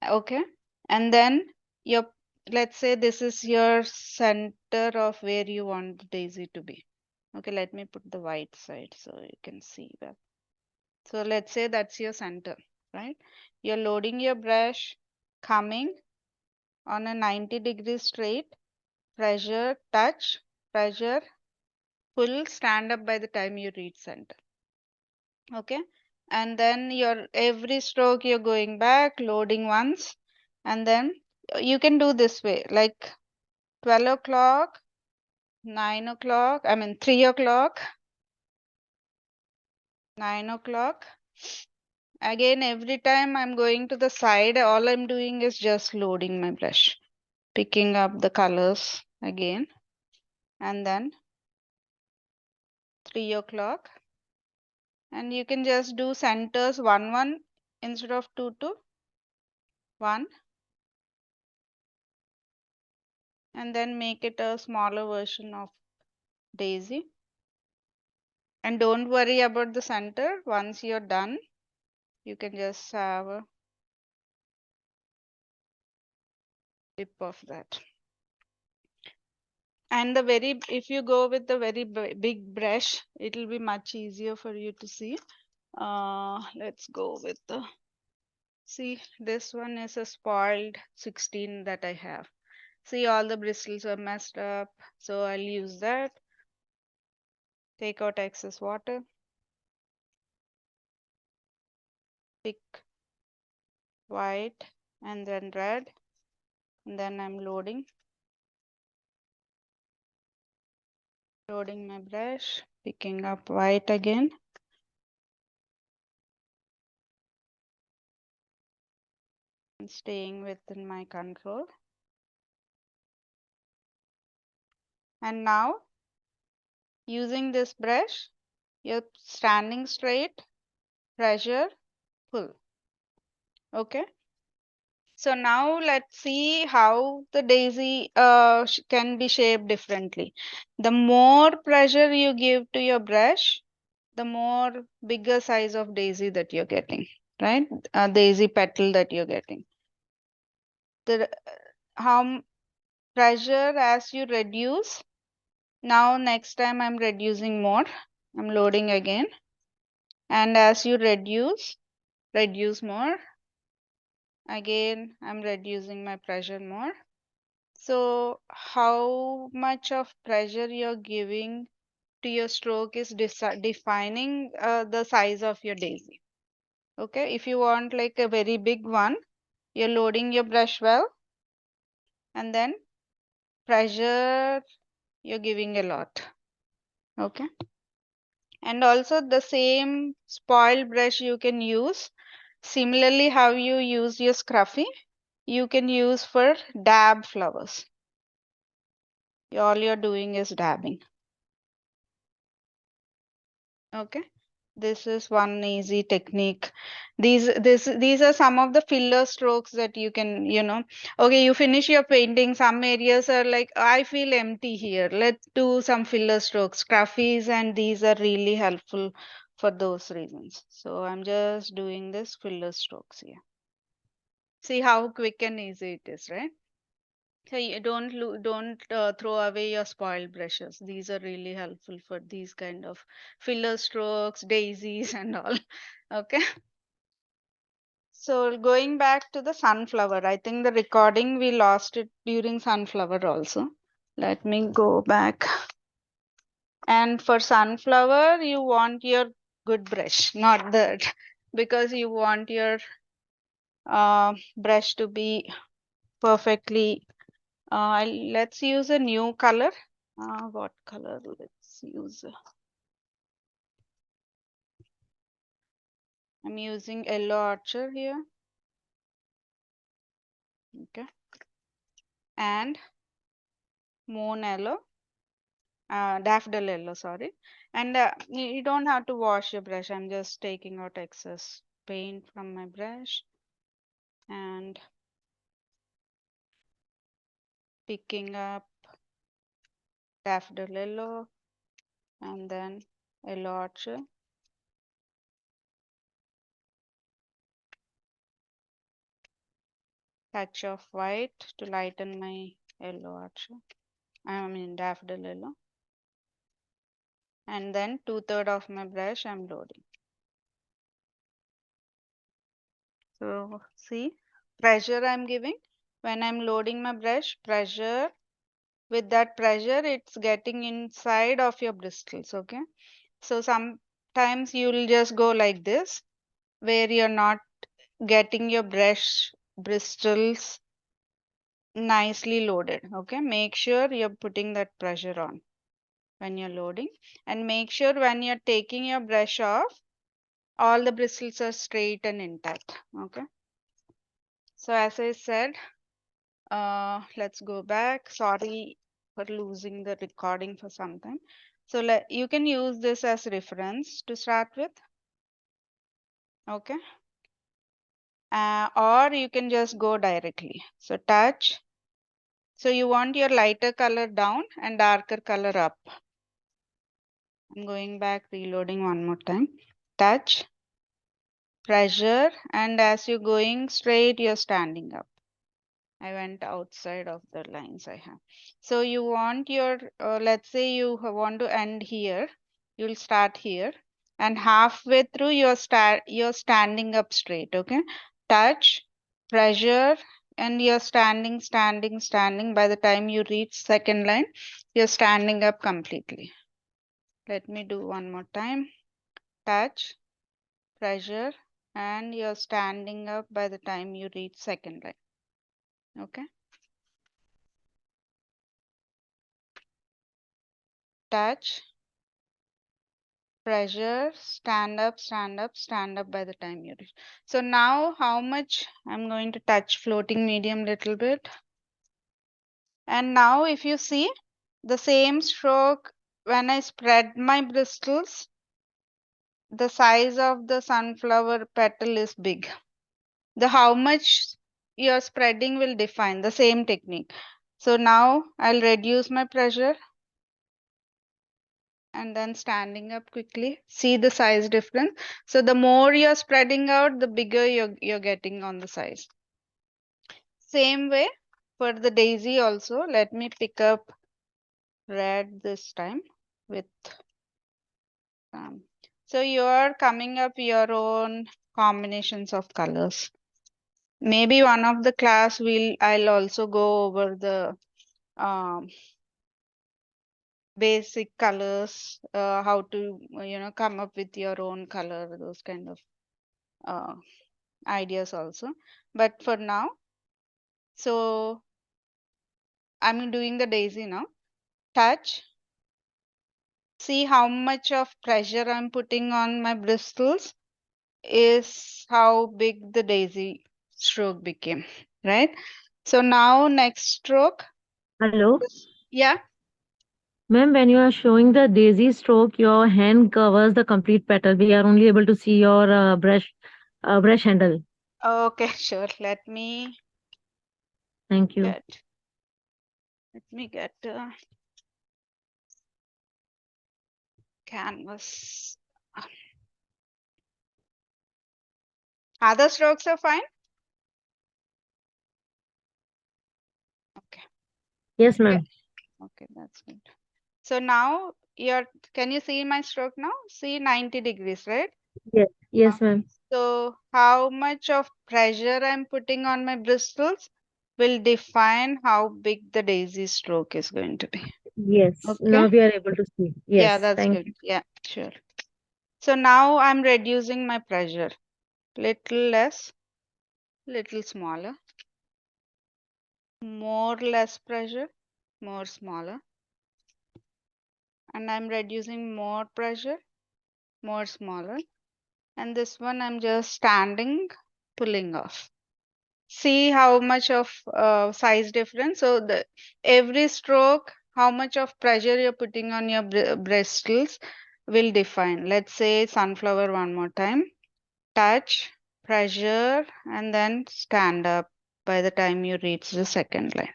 Okay. And then you're, let's say this is your center of where you want the daisy to be. Okay, let me put the white side so you can see that. So let's say that's your center, right? You're loading your brush, coming on a 90 degrees straight, pressure, touch, pressure, pull, stand up by the time you reach center. Okay. And then your every stroke you're going back, loading once, and then you can do this way, like 12 o'clock, 9 o'clock, 3 o'clock, 9 o'clock. Again, every time I'm going to the side, all I'm doing is just loading my brush, picking up the colors again, and then 3 o'clock. And you can just do centers 1 1 instead of 2 2 1, and then make it a smaller version of daisy. And don't worry about the center. Once you're done, you can just have a tip of that. And if you go with the very big brush, it will be much easier for you to see. Let's go with see, this one is a spoiled 16 that I have. See, all the bristles are messed up. So I'll use that. Take out excess water. pick white and then red, and then I'm loading my brush, picking up white again, and staying within my control. And now using this brush, you're standing straight, pressure, pull. Okay. So now let's see how the daisy can be shaped differently. The more pressure you give to your brush, the more bigger size of daisy that you're getting, right? Daisy petal that you're getting. The how pressure as you reduce. Now next time I'm reducing more. I'm loading again. And as you reduce more. Again, I'm reducing my pressure more. So how much of pressure you're giving to your stroke is defining the size of your daisy. Okay, if you want like a very big one, you're loading your brush well, and then pressure you're giving a lot. Okay, and also the same spoiled brush you can use. Similarly, how you use your scruffy, you can use for dab flowers. All you're doing is dabbing. Okay, this is one easy technique. These are some of the filler strokes that you can, okay, you finish your painting, some areas are like, I feel empty here, let's do some filler strokes. Scruffies and these are really helpful for those reasons. So I'm just doing this filler strokes here. See how quick and easy it is, right? So you don't throw away your spoiled brushes. These are really helpful for these kind of filler strokes, daisies and all. Okay. So going back to the sunflower, I think the recording we lost it during sunflower also. Let me go back. And for sunflower, you want your good brush, not that, because you want your brush to be perfectly. Let's use a new color. What color? Let's use. I'm using yellow archer here. Okay. And moon yellow. Daffodil yellow, sorry. And you don't have to wash your brush. I'm just taking out excess paint from my brush and picking up daffodil yellow and then yellow archer. Touch of white to lighten my yellow archer. I mean daffodil yellow. And then 2/3 of my brush I'm loading. So see, pressure I'm giving when I'm loading my brush, pressure. With that pressure, it's getting inside of your bristles, okay? So sometimes you'll just go like this, where you're not getting your brush bristles nicely loaded, okay? Make sure you're putting that pressure on when you're loading, and make sure when you're taking your brush off, all the bristles are straight and intact, okay? So as I said, let's go back. Sorry for losing the recording for some time. So you can use this as reference to start with. Okay. Or you can just go directly. So touch. So you want your lighter color down and darker color up. I'm going back, reloading one more time. Touch, pressure, and as you're going straight, you're standing up. I went outside of the lines I have. So you want your, let's say you want to end here. You'll start here, and halfway through you're standing up straight. Okay, touch, pressure, and you're standing. By the time you reach second line, you're standing up completely. Let me do one more time. Touch, pressure, and you're standing up by the time you reach second line. Okay. Touch, pressure, stand up, stand up, stand up by the time you reach. So now how much I'm going to touch floating medium little bit. And now if you see the same stroke, when I spread my bristles, the size of the sunflower petal is big. The how much you're spreading will define the same technique. So now I'll reduce my pressure and then standing up quickly. See the size difference. So the more you're spreading out, the bigger you're getting on the size. Same way for the daisy also. Let me pick up red this time with so you're coming up your own combinations of colors. Maybe one of the class I'll also go over the basic colors, how to come up with your own color, those kind of ideas also. But for now, so I'm doing the daisy now. Touch. See how much of pressure I'm putting on my bristles is how big the daisy stroke became, right? So now next stroke. Hello, Yeah. ma'am. When you are showing the daisy stroke, your hand covers the complete petal. We are only able to see your brush handle. Okay, sure. Let me Thank you. get canvas. Other strokes are fine. Okay. Yes, ma'am. Okay, that's good. So now can you see my stroke now? See 90 degrees, right? Yes, yes, ma'am. So how much of pressure I'm putting on my bristles will define how big the daisy stroke is going to be. Yes. Okay. Now we are able to see. Yeah, Yes. that's Thank good. you. Yeah, sure. So now I'm reducing my pressure. Little less, little smaller. More less pressure, more smaller. And I'm reducing more pressure, more smaller. And this one I'm just standing, pulling off. See how much of size difference. So every stroke, how much of pressure you're putting on your bristles will define. Let's say sunflower one more time. Touch, pressure, and then stand up by the time you reach the second line.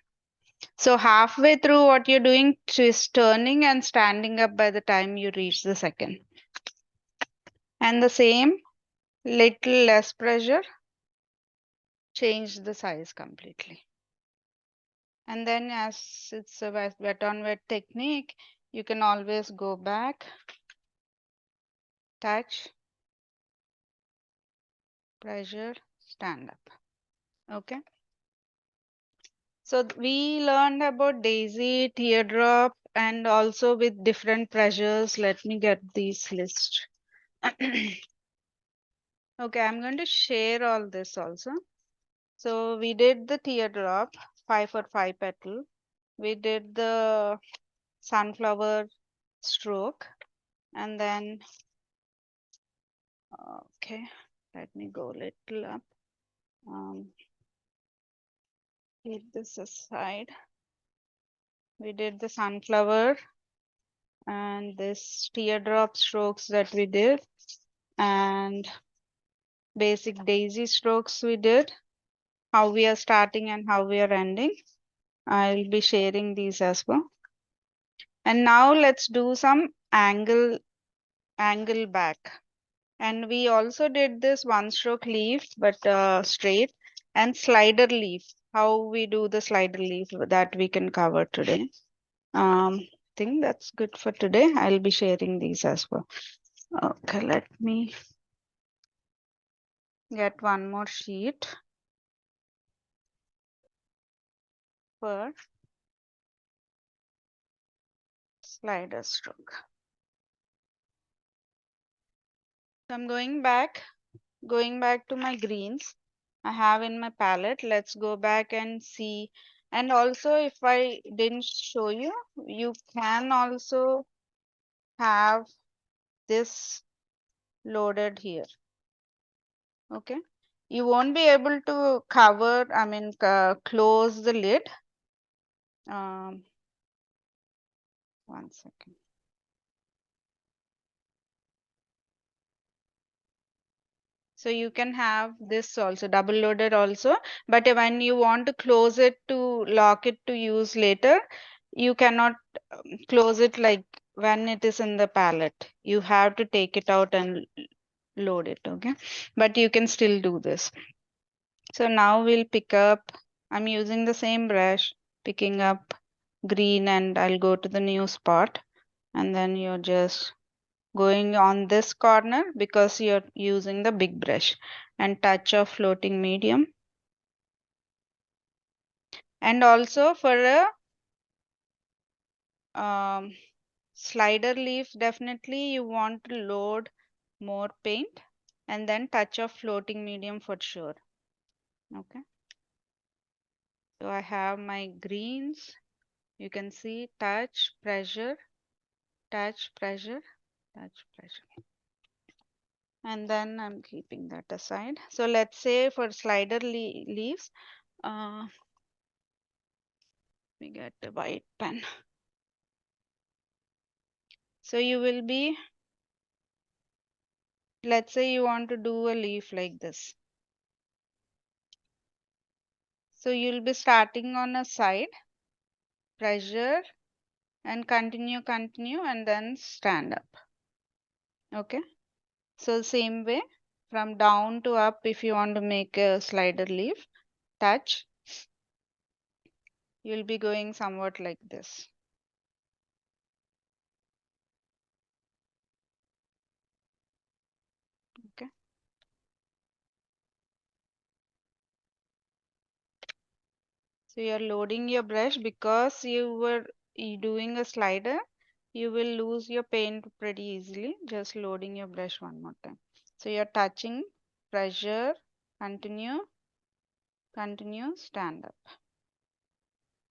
So halfway through what you're doing is turning and standing up by the time you reach the second. And the same, little less pressure, change the size completely. And then as it's a wet on wet technique, you can always go back, touch, pressure, stand up. Okay. So we learned about daisy, teardrop, and also with different pressures. Let me get these list. Okay, I'm going to share all this also. So we did the teardrop, 5 for 5 petal. We did the sunflower stroke, and then okay, let me go little up. Keep this aside. We did the sunflower and this teardrop strokes that we did, and basic daisy strokes we did, how we are starting and how we are ending. I'll be sharing these as well. And now let's do some angle back. And we also did this one stroke leaf, but straight, and slider leaf. How we do the slider leaf that we can cover today. Think that's good for today. I'll be sharing these as well. Okay, let me get one more sheet for slider stroke. So I'm going back going back to my greens I have in my palette, let's go back and see. And also, if I didn't show you, you can also have this loaded here. Okay, you won't be able to cover, close the lid. One second. So you can have this also double loaded also, but when you want to close it to lock it to use later, you cannot close it like when it is in the palette. You have to take it out and load it, okay? But you can still do this. So now we'll pick up, I'm using the same brush, picking up green, and I'll go to the new spot, and then you're just going on this corner because you're using the big brush, and touch of floating medium. And also for a slider leaf, definitely you want to load more paint, and then touch of floating medium for sure. Okay, so I have my greens, you can see touch, pressure, touch, pressure, touch, pressure, and then I'm keeping that aside. So let's say for slider leaves, we get a white pen. So you will be, let's say you want to do a leaf like this. So you'll be starting on a side, pressure, and continue, and then stand up. Okay. So same way from down to up, if you want to make a slider leaf, touch, you'll be going somewhat like this. Okay. So you're loading your brush because you were doing a slider, you will lose your paint pretty easily. Just loading your brush one more time. So you're touching, pressure, continue, stand up.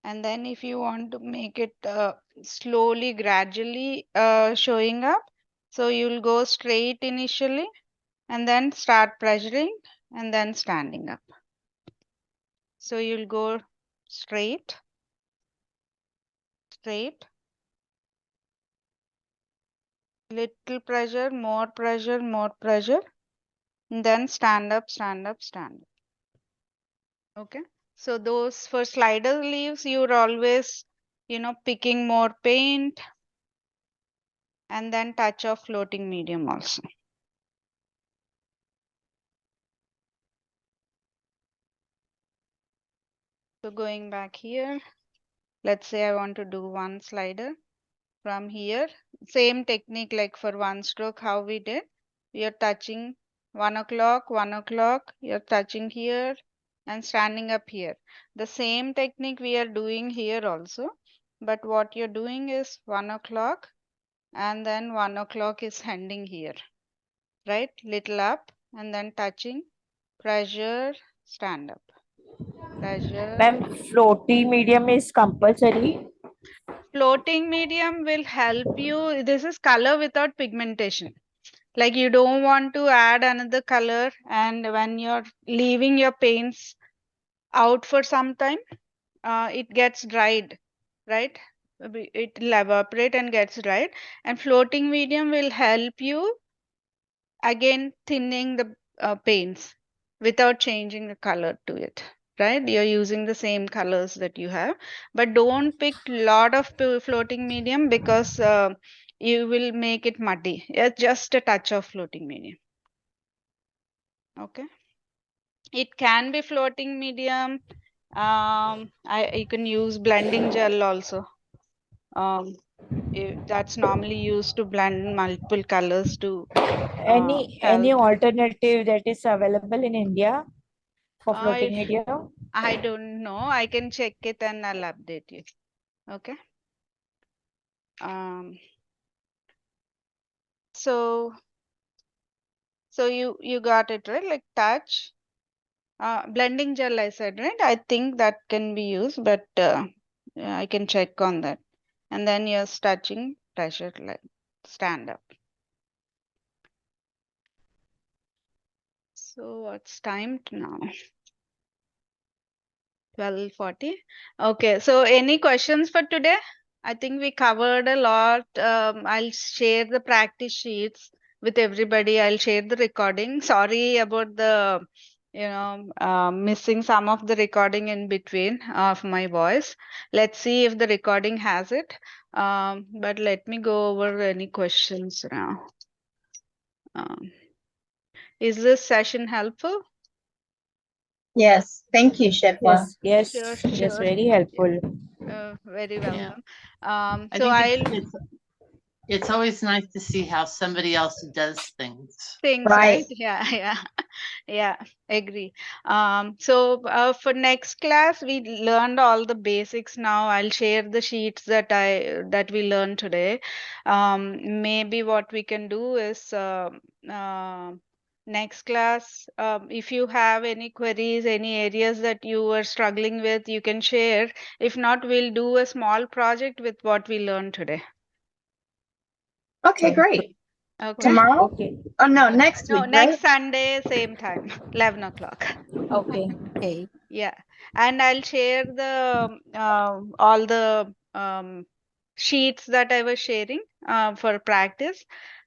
And then if you want to make it slowly, gradually showing up, so you'll go straight initially and then start pressuring and then standing up. So you'll go straight, little pressure, more pressure, and then stand up. Okay. So those for slider leaves, you're always, picking more paint and then touch of floating medium also. So going back here, let's say I want to do one slider from here. Same technique like for one stroke, how we did. We are touching 1 o'clock, you're touching here and standing up here. The same technique we are doing here also. But what you're doing is 1 o'clock and then 1 o'clock is ending here, right? Little up and then touching, pressure, stand up, pressure. Ma'am, floaty medium is compulsory. Floating medium will help you. This is color without pigmentation. Like you don't want to add another color, and when you're leaving your paints out for some time, it gets dried, right? It will evaporate and gets dried. And floating medium will help you again thinning the paints without changing the color to it, right? You're using the same colors that you have, but don't pick lot of floating medium because you will make it muddy. It's just a touch of floating medium. Okay, it can be floating medium. You can use blending gel also. That's normally used to blend multiple colors to Any help. alternative that is available in India for I floating medium? I don't know. I can check it and I'll update you. Okay. Um, so So you got it, right? Like touch. Blending gel, I said, right? I think that can be used, but yeah, I can check on that. And then you're touching pressure, like stand up. So what's time now? 12:40. Okay, so any questions for today? I think we covered a lot. I'll share the practice sheets with everybody. I'll share the recording. Sorry about the, missing some of the recording in between of my voice. Let's see if the recording has it. But let me go over any questions now. Is this session helpful? Yes, thank you, Shilpa. Yes, Sure, yes, sure. very helpful. Very Yeah. welcome. I So think it's always nice to see how somebody else does things. things, right? Yeah, yeah, yeah, agree. For next class, we learned all the basics. Now I'll share the sheets that we learned today. Maybe what we can do is next class, if you have any queries, any areas that you were struggling with, you can share. If not, we'll do a small project with what we learned today. Okay, great. Okay. Tomorrow? Okay, Oh, no, next No, week, next right? Sunday, same time, 11 o'clock. okay, Okay. Yeah. And I'll share the all the sheets that I was sharing for practice.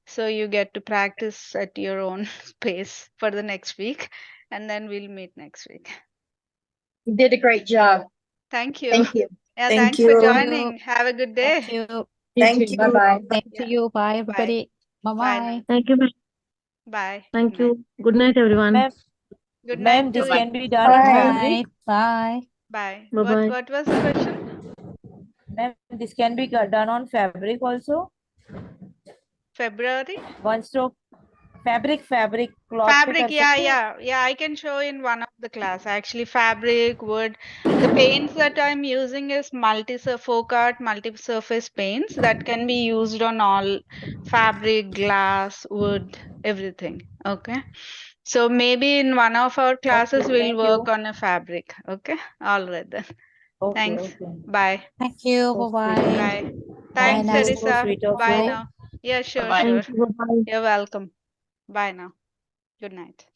So you get to practice at your own pace for the next week. And then we'll meet next week. You did a great job. Thank you. Thank you. Yeah, Thank thanks for you. joining. Have a good day. Thank you. You Thank too. you. Bye-bye. Thank Yeah. you. Bye, Bye. everybody. Bye Bye-bye. now. Thank you, ma'am. Bye. Thank Good night. you. Good night, everyone. ma'am. Good night Ma'am, to this you. can be done Good on Bye. fabric. night. Bye. Bye. Bye-bye. What was the question? Ma'am, this can be done on fabric also. February? One stroke fabric cloth पे Fabric, कर yeah, सकते हैं? yeah, I can show in one of the class. Actually, fabric, wood. The paints that I'm using is folk art, multi-surface paints that can be used on all fabric, glass, wood, everything. Okay. So maybe in one of our classes Okay, we'll thank work you. on a fabric. Okay. All right then. Okay, Thanks. okay. Bye. Thank you. So Bye-bye. sweet. Bye. Bye Thanks, now. So Teresa. sweet of Bye you. now. Yeah, sure, Bye-bye. sure. Thank you. Bye-bye. You're welcome. Bye now. Good night.